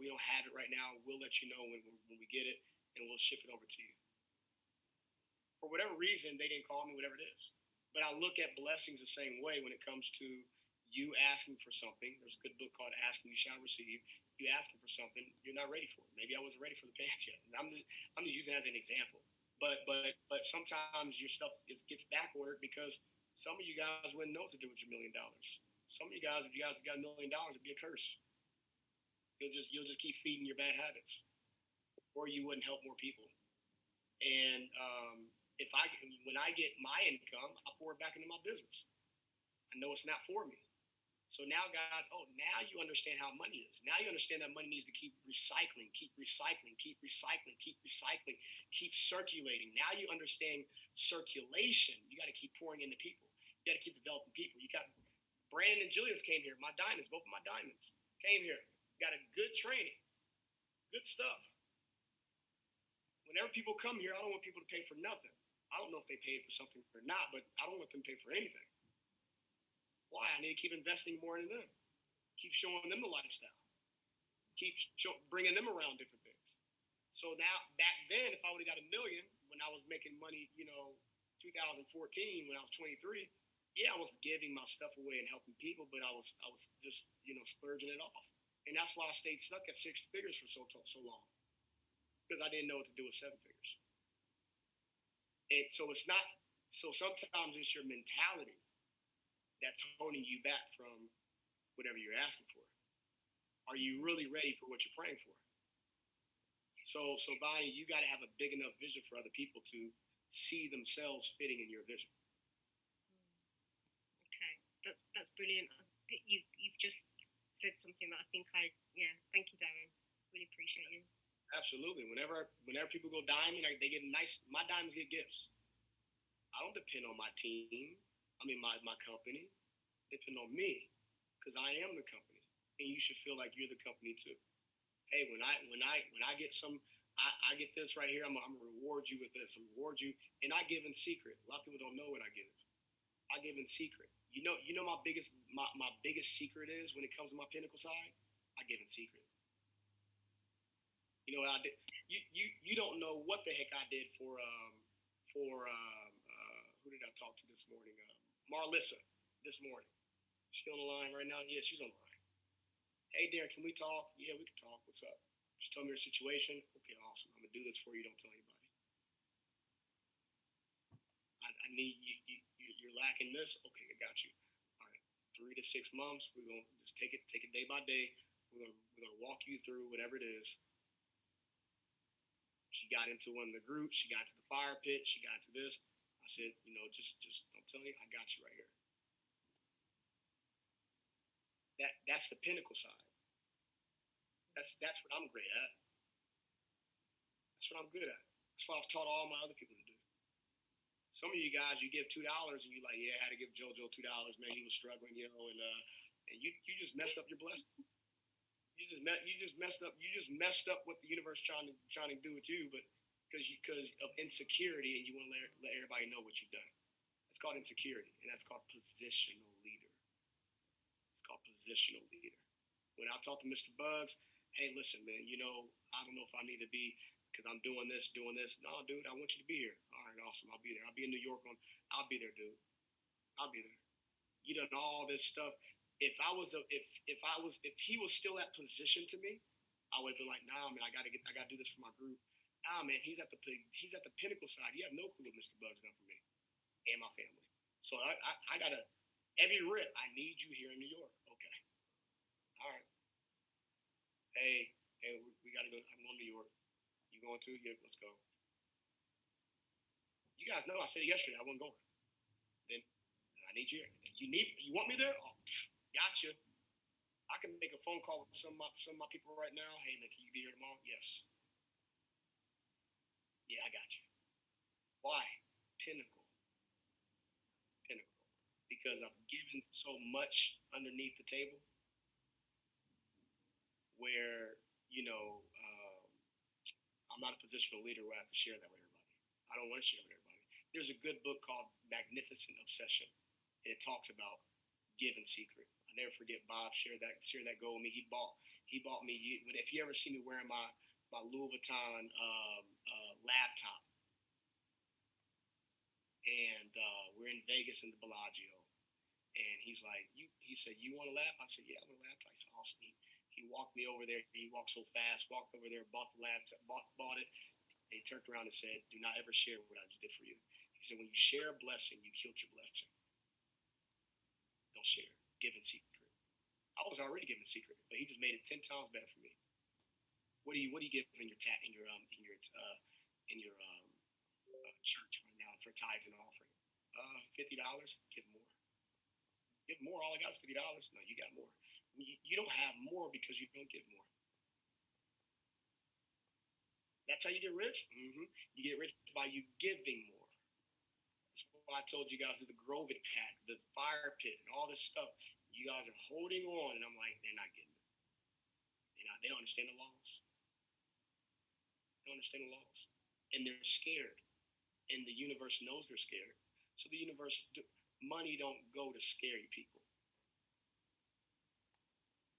We don't have it right now. We'll let you know when we get it, and we'll ship it over to you. For whatever reason, they didn't call me, whatever it is. But I look at blessings the same way when it comes to you asking for something. There's a good book called Ask and You Shall Receive. You asking for something, you're not ready for it. Maybe I wasn't ready for the pants yet. I'm just using it as an example. But sometimes your stuff gets back ordered because some of you guys wouldn't know what to do with your $1 million. Some of you guys, if you guys got $1 million, it'd be a curse. You'll just keep feeding your bad habits, or you wouldn't help more people. And when I get my income, I pour it back into my business. I know it's not for me. So now, guys, now you understand how money is. Now you understand that money needs to keep recycling, keep circulating. Now you understand circulation. You got to keep pouring into people. You got to keep developing people. You got Brandon and Julius came here. My diamonds, both of my diamonds came here. Got a good training, good stuff. Whenever people come here, I don't want people to pay for nothing. I don't know if they paid for something or not, but I don't want them to pay for anything. Why? I need to keep investing more in them. Keep showing them the lifestyle. Keep bringing them around different things. So now, back then, if I would have got $1 million when I was making money, 2014, when I was 23, yeah, I was giving my stuff away and helping people, but I was just, splurging it off. And that's why I stayed stuck at 6 figures for so long, because I didn't know what to do with 7 figures. And so sometimes it's your mentality that's holding you back from whatever you're asking for. Are you really ready for what you're praying for? So Bonnie, you got to have a big enough vision for other people to see themselves fitting in your vision. Okay, that's brilliant. You've just said something that I think thank you, Darrin. Really appreciate you. Absolutely. Whenever people go diamond, they get my diamonds get gifts. I don't depend on my team. My company. They depend on me, because I am the company, and you should feel like you're the company too. Hey, when I get I get this right here. I'm gonna reward you with this. I'm reward you, and I give in secret. A lot of people don't know what I give. I give in secret. You know my biggest secret is when it comes to my pinnacle side. I give in secret. You know what I did? You don't know what the heck I did for who did I talk to this morning? Marlissa this morning. She on the line right now? Yeah, she's on the line. Hey, Darrin, can we talk? Yeah, we can talk. What's up? She told me her situation. Okay, awesome. I'm gonna do this for you. Don't tell anybody. I need you. You're lacking this. Okay, I got you. All right, 3 to 6 months. We're gonna just take it day by day. We're gonna walk you through whatever it is. She got into one of the groups. She got to the fire pit. She got into this. I said, just don't tell me. I got you right here. That's the pinnacle side. That's what I'm great at. That's what I'm good at. That's what I've taught all my other people to do. Some of you guys, you give $2 and you like, yeah, I had to give JoJo $2, man. He was struggling, you know, and you just messed up your blessing. You just messed up what the universe trying to do with you, but because of insecurity, and you want to let everybody know what you've done. It's called insecurity, and that's called positional leader. It's called positional leader. When I talk to Mr. Bugs, hey, listen, man, you know, I don't know if I need to be because I'm doing this. No, dude, I want you to be here. All right, awesome. I'll be there. I'll be in New York I'll be there, dude. I'll be there. You done all this stuff. If he was still at position to me, I would have been like, nah, man, I gotta do this for my group. Nah, man, he's at the pinnacle side. You have no clue what Mr. Bugs done for me and my family. So I gotta every rip. I need you here in New York. Okay. All right. Hey, we gotta go. I'm going to New York. You going to? Yeah, let's go. You guys know I said it yesterday. I wasn't going. Then I need you here. You want me there? Oh, gotcha. I can make a phone call with some of my people right now. Hey, man, can you be here tomorrow? Yes. Yeah, I got you. Why? Pinnacle. Because I've given so much underneath the table where, you know, I'm not a positional leader where I have to share that with everybody. I don't want to share it with everybody. There's a good book called Magnificent Obsession, and it talks about giving secret. I never forget Bob shared that goal with me. He bought me. If you ever see me wearing my Louis Vuitton laptop, and we're in Vegas in the Bellagio, and he's like, he said, you want a lap? I said, yeah, I want a laptop. I said, awesome. He walked me over there. He walked so fast. Walked over there, bought the laptop, bought it. And he turned around and said, do not ever share what I just did for you. He said, when you share a blessing, you killed your blessing. Don't share. Give in secret. I was already giving secret, but he just made it 10 times better for me. What do you give in your church right now for tithes and offering? $50. Give more. Give more. All I got is $50. No, you got more. You don't have more because you don't give more. That's how you get rich. Mm-hmm. You get rich by you giving more. That's why I told you guys to the Grove It Pack, the fire pit, and all this stuff. You guys are holding on, and I'm like, they're not getting it. They don't understand the laws. They don't understand the laws, and they're scared. And the universe knows they're scared. So the universe, money don't go to scary people.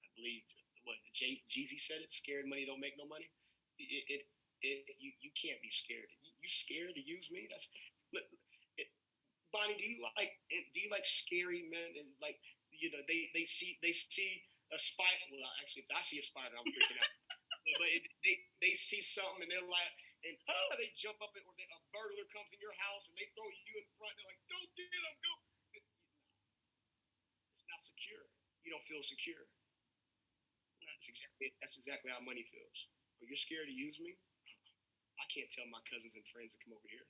I believe what Jeezy said it. Scared money don't make no money. You can't be scared. You scared to use me? That's Bonnie. Do you like scary men? And like, you know, they see a spider. Well, actually, if I see a spider, I'm freaking out. But they see something and they're like, and they jump up, or a burglar comes in your house and they throw you in front. They're like, go get him, go. It's not secure. You don't feel secure. That's exactly how money feels. But you're scared to use me? I can't tell my cousins and friends to come over here.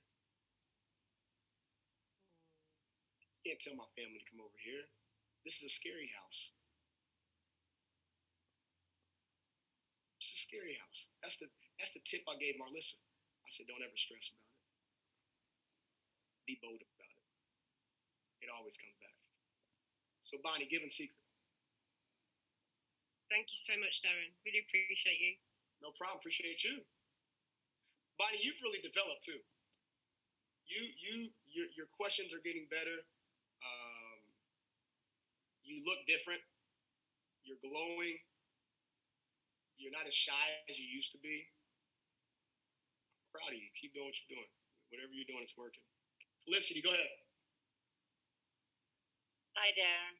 I can't tell my family to come over here. This is a scary house. It's a scary house. That's the tip I gave Marlissa. I said, don't ever stress about it. Be bold about it. It always comes back. So, Bonnie, give in secret. Thank you so much, Darrin. Really appreciate you. No problem. Appreciate you. Bonnie, you've really developed too. Your questions are getting better. You look different. You're glowing. You're not as shy as you used to be. I'm proud of you. Keep doing what you're doing. Whatever you're doing, it's working. Felicity, go ahead. Hi, Darrin.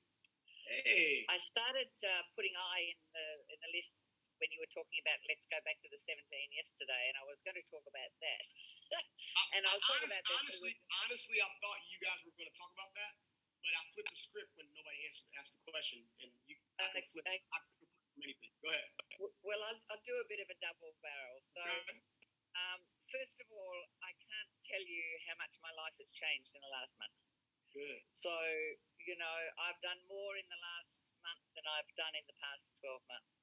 Hey. I started putting I in the list when you were talking about let's go back to the 17 yesterday, and I was going to talk about that. And I'll talk about that. Honestly, I thought you guys were going to talk about that, but I flipped the script when nobody asked the question, and I can flip from anything. Go ahead. Well, I'll do a bit of a double barrel. So, first of all, I can't tell you how much my life has changed in the last month. Good. So, you know, I've done more in the last month than I've done in the past 12 months.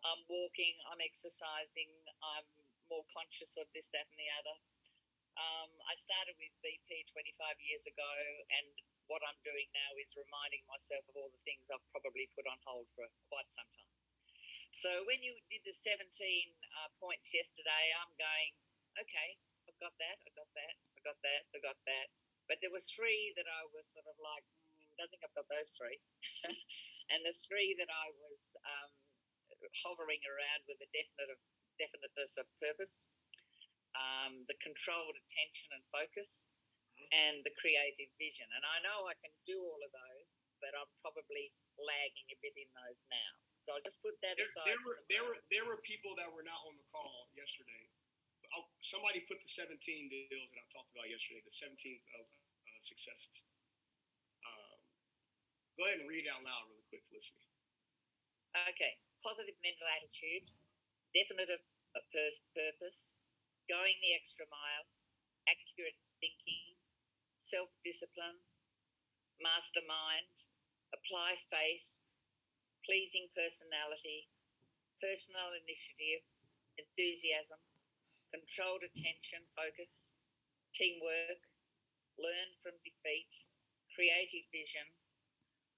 I'm walking, I'm exercising, I'm more conscious of this, that, and the other. I started with BP 25 years ago, and what I'm doing now is reminding myself of all the things I've probably put on hold for quite some time. So when you did the 17 points yesterday, I'm going, okay, I've got that, I got that, I got that, I got that. But there were three that I was sort of like, I don't think I've got those three. And the three that I was hovering around with the definiteness of purpose, the controlled attention and focus, and the creative vision. And I know I can do all of those, but I'm probably lagging a bit in those now. So I'll just put that aside. There were people that were not on the call yesterday. Somebody put the 17 deals that I talked about yesterday, the 17 successes. Go ahead and read it out loud really quick, Felicity. Okay. Positive mental attitude, definitive purpose, going the extra mile, accurate thinking, self-discipline, mastermind, apply faith, pleasing personality, personal initiative, enthusiasm, controlled attention, focus, teamwork, learn from defeat, creative vision,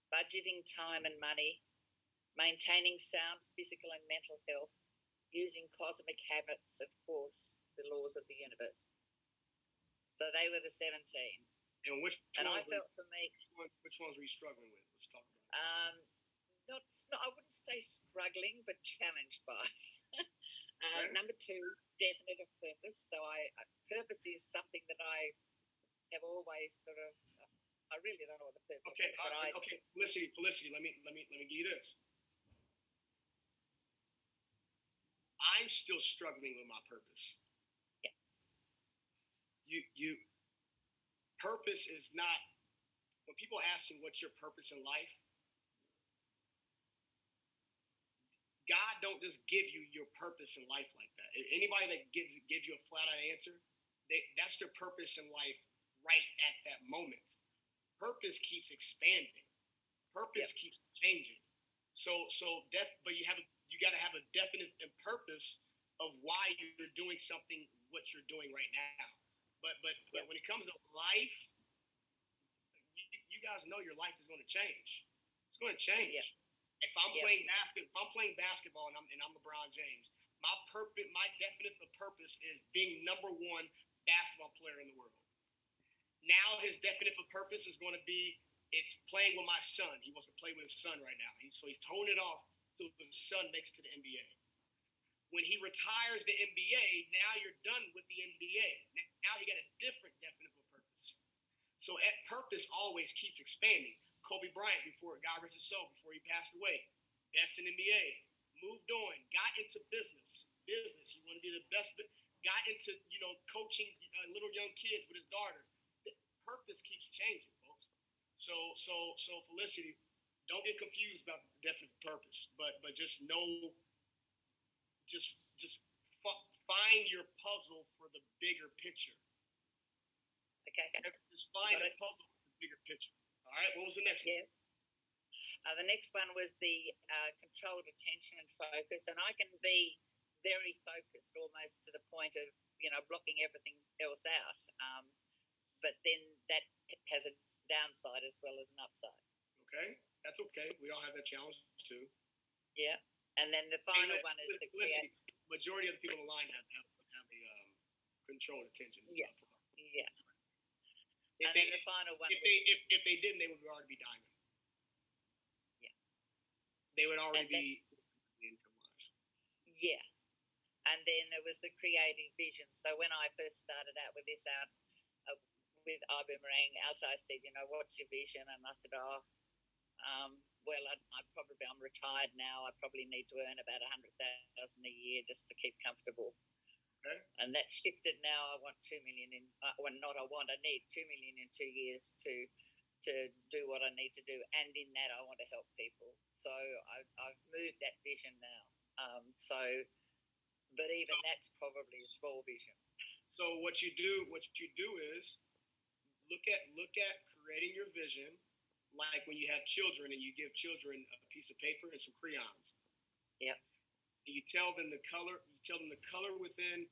budgeting time and money, maintaining sound physical and mental health, using cosmic habits, of course, the laws of the universe. So they were the 17. And which I felt for me, which ones were you struggling with? Let's talk about it. Not, I wouldn't say struggling, but challenged by. Okay. Number 2, definitive purpose. So purpose is something that I have always sort of. I really don't know what the purpose Okay, is. But okay, Felicity. Let me give you this. I'm still struggling with my purpose. Yeah. You. Purpose is not. When people ask me what's your purpose in life, God don't just give you your purpose in life like that. Anybody that gives you a flat out answer, that's their purpose in life right at that moment. Purpose keeps expanding. Purpose keeps changing. But you got to have a definite purpose of why you're doing something, what you're doing right now. But when it comes to life, you guys know your life is going to change. It's going to change. Yeah. If I'm playing basketball and I'm LeBron James, my definite purpose is being number 1 basketball player in the world. Now his definite purpose is going to be it's playing with my son. He wants to play with his son right now. He's holding it off till his son makes it to the NBA. When he retires the NBA, now you're done with the NBA. Now he got a different definite purpose. So purpose always keeps expanding. Kobe Bryant, before God rest his soul, before he passed away, best in NBA, moved on, got into business. He wanted to be the best, got into coaching little young kids with his daughter. The purpose keeps changing, folks. So Felicity, don't get confused about the definite purpose, but just know, just find your puzzle for the bigger picture. Okay. Just find a puzzle for the bigger picture. All right, what was the next one? The next one was the controlled attention and focus, and I can be very focused almost to the point of blocking everything else out. But then that has a downside as well as an upside. Okay, that's okay. We all have that challenge too. Yeah, and then the final one is the creative. Majority of the people in the line have a controlled attention. Yeah. If the final one. If they didn't, they would already be diamond. Yeah. They would already be income-wise. Yeah. And then there was the creative vision. So when I first started out with this with iBoomerang, I said, what's your vision? And I said, I'm retired now. I probably need to earn about $100,000 a year just to keep comfortable. Okay. And that shifted now. I want $2 million I need $2 million in 2 years to do what I need to do. And in that, I want to help people. So I've moved that vision now. But even that's probably a small vision. So what you do is look at creating your vision, like when you have children and you give children a piece of paper and some crayons. Yeah. And you tell them the color within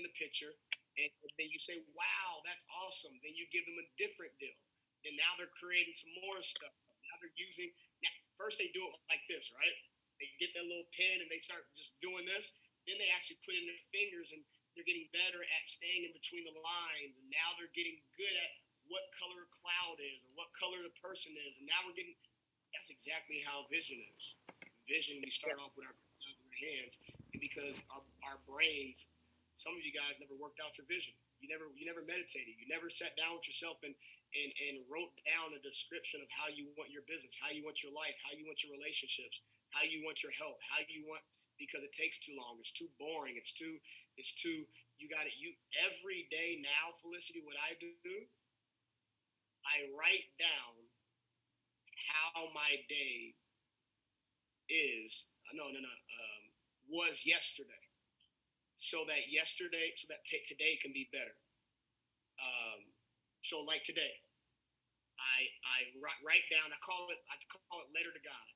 the picture, And then you say, wow, that's awesome. Then you give them a different deal. Then now they're creating some more stuff. Now they're using, first they do it like this, right? They get that little pen and they start just doing this. Then they actually put in their fingers and they're getting better at staying in between the lines. And now they're getting good at what color a cloud is or what color the person is. And now we're getting, that's exactly how vision is. Vision, we start off with our hands, and because our brains, some of you guys never worked out your vision. You never meditated. You never sat down with yourself and wrote down a description of how you want your business, how you want your life, how you want your relationships, how you want your health, how you want, because it takes too long. It's too boring. It's too, you got it. You every day now, Felicity, what I do, I write down how my day was yesterday, so that today can be better. So like today, I write down. I call it letter to God,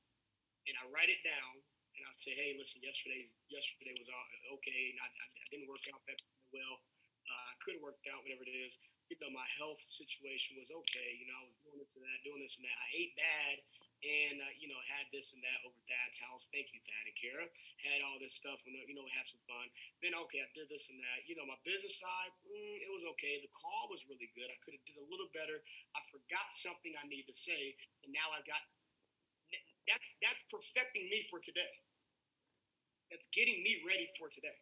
and I write it down, and I say, hey, listen, yesterday was okay, and I didn't work out that well. I could have worked out, whatever it is. My health situation was okay. I was doing this and that. I ate bad. And, had this and that over Thad's house. Thank you, Thad and Kara. Had all this stuff, and, had some fun. Then, okay, I did this and that. My business side, it was okay. The call was really good. I could have did a little better. I forgot something I needed to say, and now I've got – that's perfecting me for today. That's getting me ready for today.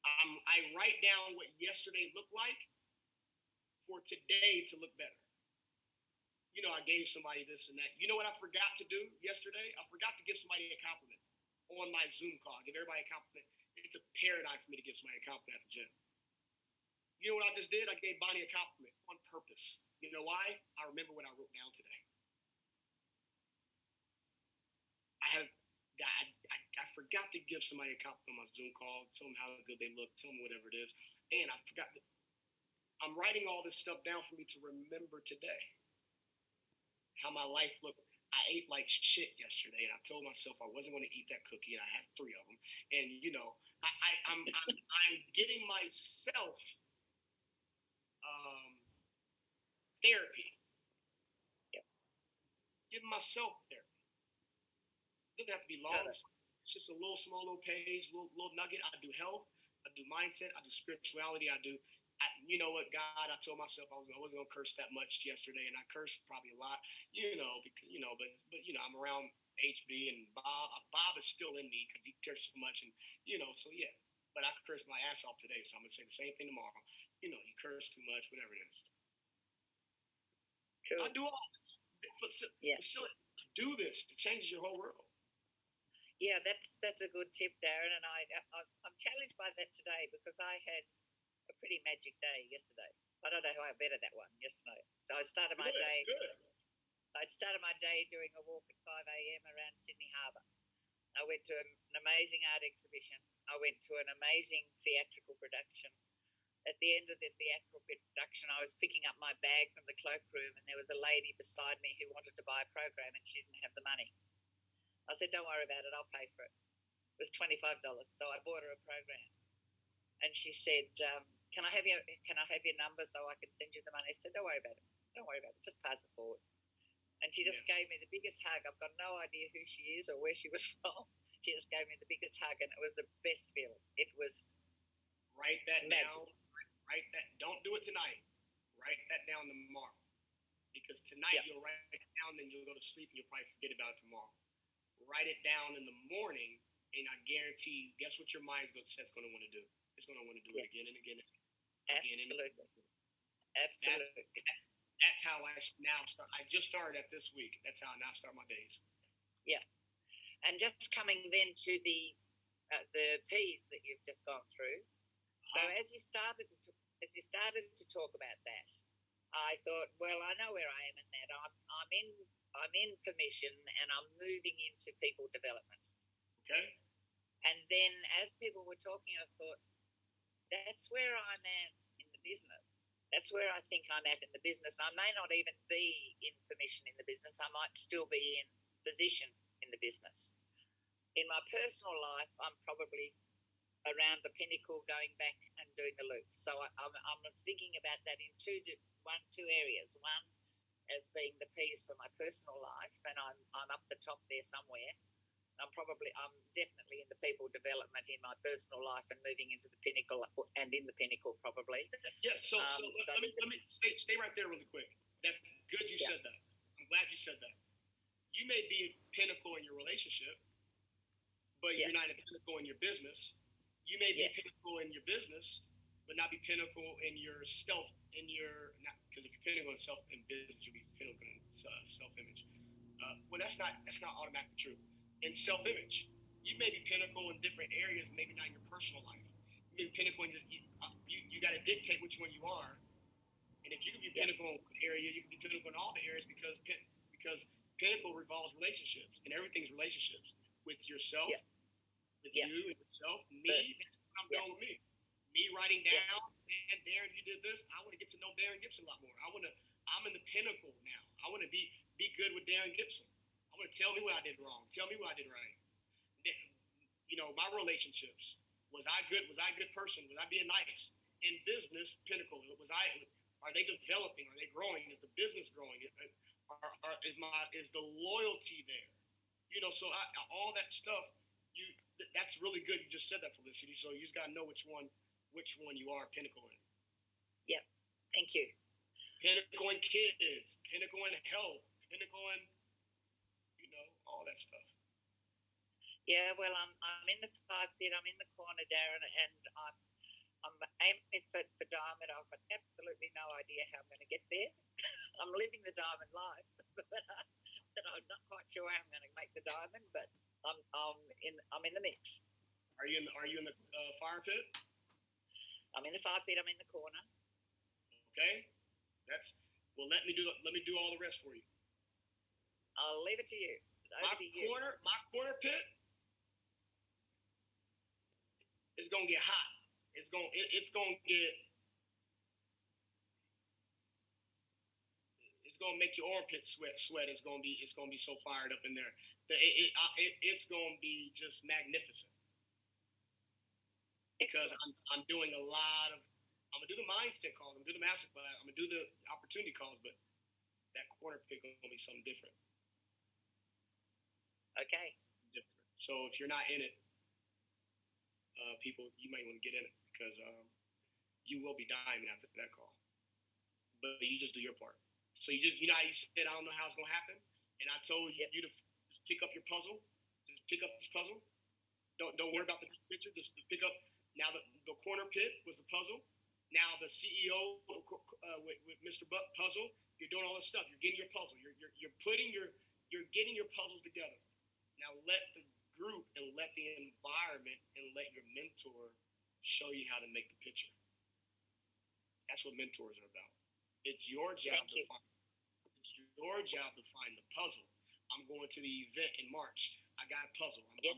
I write down what yesterday looked like for today to look better. I gave somebody this and that. You know what I forgot to do yesterday? I forgot to give somebody a compliment on my Zoom call. Give everybody a compliment. It's a paradigm for me to give somebody a compliment at the gym. You know what I just did? I gave Bonnie a compliment on purpose. You know why? I remember what I wrote down today. I forgot to give somebody a compliment on my Zoom call, tell them how good they look, tell them whatever it is. And I forgot to, I'm writing all this stuff down for me to remember today. How my life looked. I ate like shit yesterday, and I told myself I wasn't going to eat that cookie, and I had 3 of them. And I'm getting myself therapy. Yep. Giving myself therapy. It doesn't have to be long. It's just a small little page, little nugget. I do health. I do mindset. I do spirituality. You know what, God, I told myself I wasn't going to curse that much yesterday, and I cursed probably a lot, but I'm around HB and Bob. Bob is still in me because he cares so much, and, so yeah. But I curse my ass off today, so I'm going to say the same thing tomorrow. You curse too much, whatever it is. Cool. I do all this. Do this. It changes your whole world. Yeah, that's a good tip, Darrin, and I'm challenged by that today because I had a pretty magic day yesterday. I don't know how I bettered that one yesterday. So I started my day. Good. I'd started my day doing a walk at 5 a.m. around Sydney Harbour. I went to an amazing art exhibition. I went to an amazing theatrical production. At the end of the theatrical production, I was picking up my bag from the cloakroom, and there was a lady beside me who wanted to buy a program, and she didn't have the money. I said, "Don't worry about it. I'll pay for it." It was $25, so I bought her a program. And she said, Can I have your number so I can send you the money? I said, Don't worry about it. Just pass it forward. And she just gave me the biggest hug. I've got no idea who she is or where she was from. She just gave me the biggest hug, and it was the best feeling. It was Write that down. Don't do it tonight. Write that down tomorrow. Because tonight you'll write it down, then you'll go to sleep, and you'll probably forget about it tomorrow. Write it down in the morning, and I guarantee you, guess what your mind's going to want to do? It's going to want to do it again and again and again. Absolutely. That's how I now start. I just started that this week. That's how I now start my days. Yeah. And just coming then to the P's that you've just gone through. So as you started to talk about that, I thought, well, I know where I am in that. I'm in permission, and I'm moving into people development. Okay. And then as people were talking, I thought, that's where I'm at in the business. That's where I think I'm at in the business. I may not even be in permission in the business. I might still be in position in the business. In my personal life, I'm probably around the pinnacle, going back and doing the loop. So I'm thinking about that in two areas. One as being the piece for my personal life, and I'm up the top there somewhere. I'm definitely in the people development in my personal life and moving into the pinnacle and in the pinnacle probably. Yeah. So let me stay right there really quick. That's good. You said that. I'm glad you said that. You may be a pinnacle in your relationship, but you're not a pinnacle in your business. You may be a pinnacle in your business, but not be pinnacle in your because if you're pinnacle in self in business, you'll be pinnacle in self-image. Well, that's not automatically true. In self-image, you may be pinnacle in different areas, maybe not in your personal life. You may be pinnacle in you got to dictate which one you are, and if you can be pinnacle in one area, you can be pinnacle in all the areas because pinnacle revolves relationships, and everything's relationships with yourself, with you and yourself, me. I'm done with me. Me writing down, man, Darrin, you did this. I want to get to know Darrin Gibson a lot more. I'm in the pinnacle now. I want to be good with Darrin Gibson. I want to tell me what I did wrong. Tell me what I did right. My relationships. Was I good? Was I a good person? Was I being nice? In business, pinnacle. Are they developing? Are they growing? Is the business growing? Is the loyalty there? So all that stuff. That's really good. You just said that, Felicity. So you just got to know which one you are pinnacle in. Yep. Thank you. Pinnacle in kids, pinnacle in health, pinnacle in, all that stuff. Yeah, well, I'm in the 5 pit. I'm in the corner, Darrin, and I'm aiming for diamond. I've got absolutely no idea how I'm going to get there. I'm living the diamond life, but I'm not quite sure how I'm going to make the diamond. But I'm in the mix. Are you in the fire pit? I'm in the 5 pit. I'm in the corner. Okay, let me do all the rest for you. I'll leave it to you. My corner pit is gonna get hot. It's gonna get. It's gonna make your armpit sweat. It's gonna be so fired up in there. It's gonna be just magnificent. Because I'm doing a lot of. I'm gonna do the mindset calls. I'm gonna do the master class. I'm gonna do the opportunity calls, but that corner pick is gonna be something different. Okay. Different. So if you're not in it, people, you might want to get in it because you will be dying after that call. But you just do your part. So you how you said I don't know how it's gonna happen, and I told you to just pick up your puzzle. Just pick up this puzzle. Don't worry about the picture. Just pick up. Now the corner pit was the puzzle. Now the CEO with Mr. Buck puzzle. You're doing all this stuff. You're getting your puzzle. You're getting your puzzles together. Now let the group and let the environment and let your mentor show you how to make the picture. That's what mentors are about. It's your job to find the puzzle. I'm going to the event in March. I got a puzzle. I'm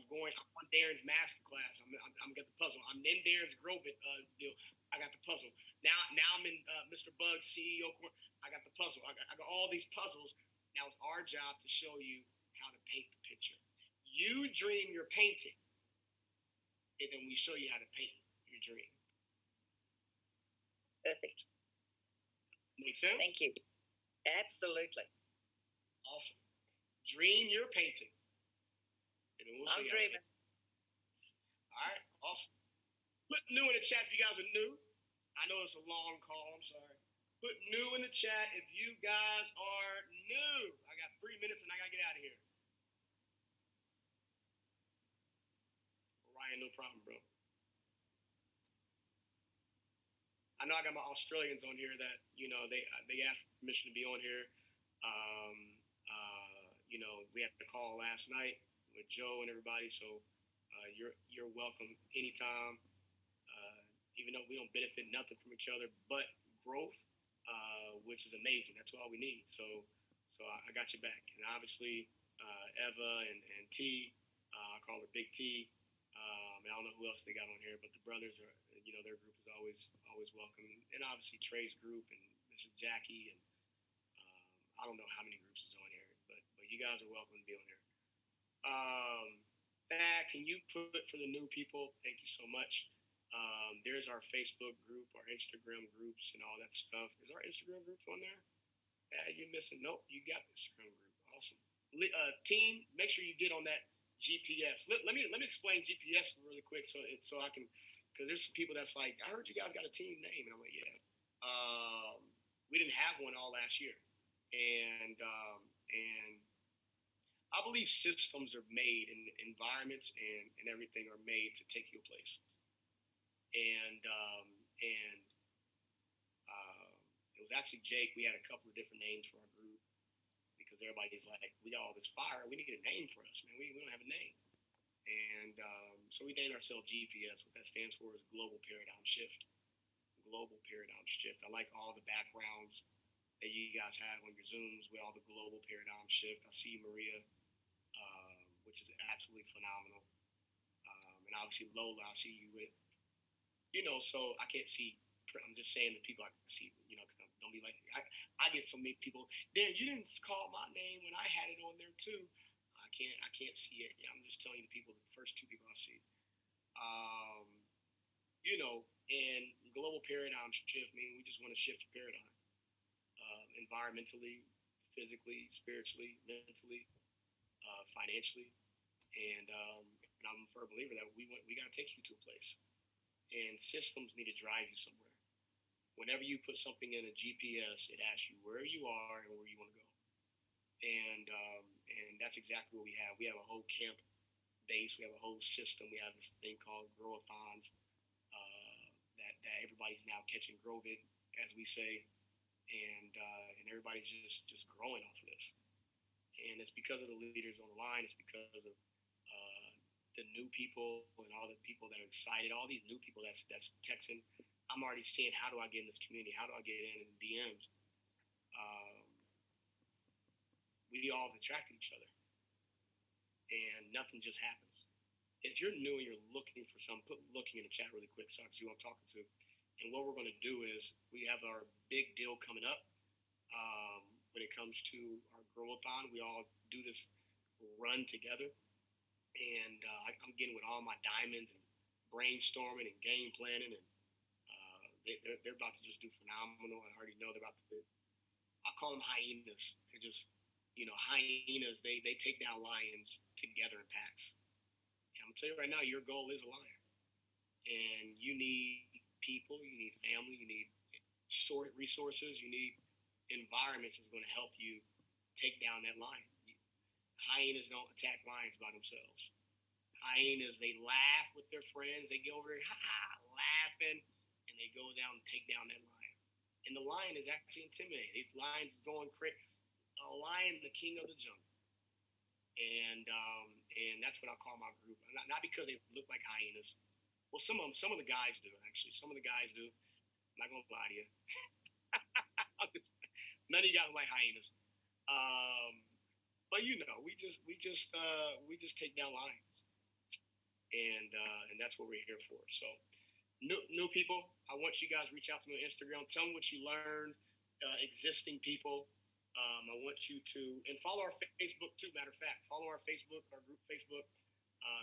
on Darrin's master class. I'm got the puzzle. I'm in Darrin's Grove deal. I got the puzzle. Now I'm in Mr. Bug's CEO corner. I got the puzzle. I got all these puzzles. Now it's our job to show you how to paint the picture. You dream your painting, and then we show you how to paint your dream. Perfect. Make sense? Thank you. Absolutely. Awesome. Dream your painting. And then we'll I'm dreaming. All right. Awesome. Put new in the chat if you guys are new. I know it's a long call. I'm sorry. Put new in the chat if you guys are new. I got 3 minutes and I got to get out of here. Ryan, no problem, bro. I know I got my Australians on here that, they asked permission to be on here. We had a call last night with Joe and everybody, so you're welcome anytime. Even though we don't benefit nothing from each other but growth, which is amazing. That's all we need. So I got you back. And obviously, Eva and T, I call her Big T. I don't know who else they got on here, but the brothers are, their group is always welcome. And obviously Trey's group and Mrs. Jackie and I don't know how many groups is on here, but you guys are welcome to be on here. Can you put for the new people? Thank you so much. There's our Facebook group, our Instagram groups, and all that stuff. Is our Instagram group on there? You missing? Nope, you got the Instagram group. Awesome. Team, make sure you get on that GPS. Let me explain GPS really quick so I can, because there's some people that's like, I heard you guys got a team name, and I'm like, yeah. We didn't have one all last year, and I believe systems are made, and environments and everything are made to take you a place. And it was actually Jake. We had a couple of different names for our group because everybody's like, we got all this fire. We need to get a name for us, man. We don't have a name. And so we named ourselves GPS. What that stands for is Global Paradigm Shift. Global Paradigm Shift. I like all the backgrounds that you guys have on your Zooms with all the Global Paradigm Shift. I see Maria, which is absolutely phenomenal. And obviously Lola, I see you with, so I can't see. I'm just saying the people I can see, because don't be like, I get so many people, Dan, you didn't call my name when I had it on there too. I can't see it. I'm just telling you the people, the first two people I see. And global paradigm shift, meaning we just want to shift your paradigm. Environmentally, physically, spiritually, mentally, financially. And I'm a firm believer that we got to take you to a place. And systems need to drive you somewhere. Whenever you put something in a GPS, it asks you where you are and where you want to go. And that's exactly what we have. We have a whole camp base. We have a whole system. We have this thing called grow-a-thons that everybody's now catching Grovid, as we say. And everybody's just growing off of this. And it's because of the leaders on the line. It's because of the new people and all the people that are excited, all these new people that's texting. I'm already seeing, how do I get in this community? How do I get in DMs? We all have attracted each other, and nothing just happens. If you're new and you're looking for something, put looking in the chat really quick so I can see who I'm talking to. And what we're going to do is we have our big deal coming up when it comes to our grow-a-thon. We all do this run together. And I'm getting with all my diamonds and brainstorming and game planning, and they're about to just do phenomenal. I already know they're about to. I call them hyenas. They're just, hyenas. They take down lions together in packs. And I'm gonna tell you right now, your goal is a lion, and you need people, you need family, you need resources, you need environments that's going to help you take down that lion. Hyenas don't attack lions by themselves. Hyenas, they laugh with their friends. They go over there, laughing, and they go down and take down that lion. And the lion is actually intimidated. These lions is going crazy. A lion, the king of the jungle. And that's what I call my group. Not because they look like hyenas. Well, some of the guys do, actually. Some of the guys do. I'm not going to lie to you. None of you guys are like hyenas. But we just take down lions, and that's what we're here for. So, new people, I want you guys to reach out to me on Instagram. Tell me what you learned. Existing people, I want you to follow our Facebook too. Matter of fact, follow our Facebook, our group Facebook.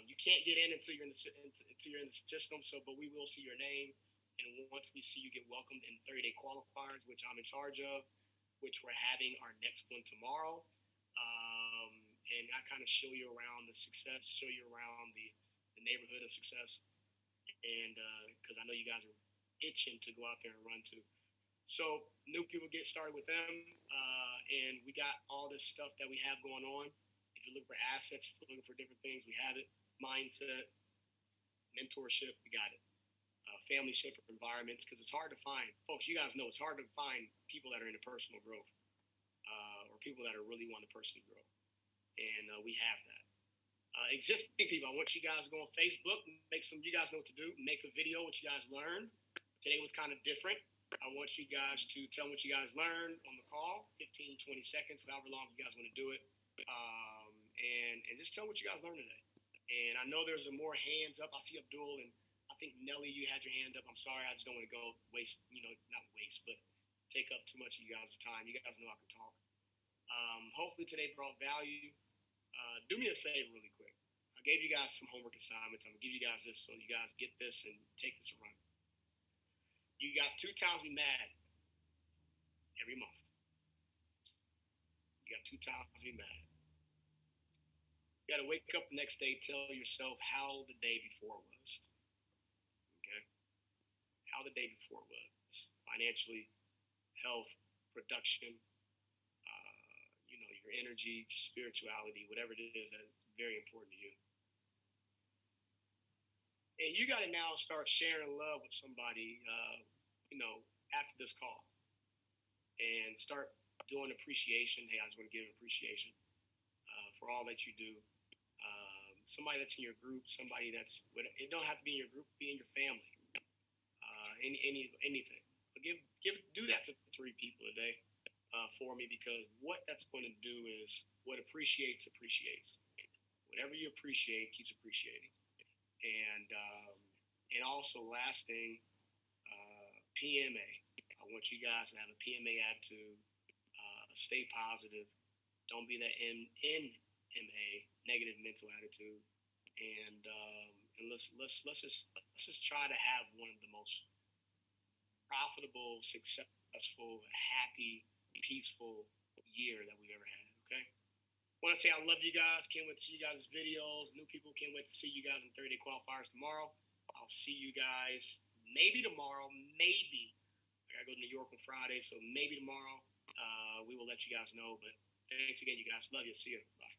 You can't get in until you're in the system. So, but we will see your name, and once we see you, get welcomed in 30-day qualifiers, which I'm in charge of, which we're having our next one tomorrow. And I kind of show you around the success, show you around the neighborhood of success. And because I know you guys are itching to go out there and run too. So new people get started with them. And we got all this stuff that we have going on. If you're looking for assets, if you're looking for different things, we have it. Mindset, mentorship, we got it. Family ship environments, because it's hard to find. Folks, you guys know it's hard to find people that are into personal growth or people that are really want to personally grow. And we have that. Existing people, I want you guys to go on Facebook, you guys know what to do, make a video what you guys learned. Today was kind of different. I want you guys to tell me what you guys learned on the call, 15, 20 seconds, however long you guys want to do it. And just tell me what you guys learned today. And I know there's more hands up. I see Abdul, and I think Nelly, you had your hand up. I'm sorry, I just don't want to go waste, not waste, but take up too much of you guys' time. You guys know I can talk. Hopefully today brought value. Do me a favor really quick. I gave you guys some homework assignments. I'm gonna give you guys this so you guys get this and take this and run. You got 2 times to be mad every month. You got 2 times to be mad. You got to wake up the next day, tell yourself how the day before was. Okay? How the day before was. Financially, health, production, your energy, spirituality, whatever it is that's very important to you. And you got to now start sharing love with somebody, after this call. And start doing appreciation. Hey, I just want to give appreciation for all that you do. Somebody that's in your group, somebody that's, it don't have to be in your group, be in your family. Anything. But do that to 3 people a day for me, because what that's going to do is what appreciates. Whatever you appreciate keeps appreciating. And also last thing, PMA. I want you guys to have a PMA attitude. Stay positive. Don't be that NMA, negative mental attitude. And let's just try to have one of the most profitable, successful, happy, peaceful year that we've ever had. Okay. I want to say I love you guys. Can't wait to see you guys' videos. New people, can't wait to see you guys in 30-day qualifiers tomorrow. I'll see you guys maybe tomorrow. Maybe. I gotta go to New York on Friday, so maybe tomorrow. We will let you guys know. But thanks again, you guys. Love you. See you. Bye.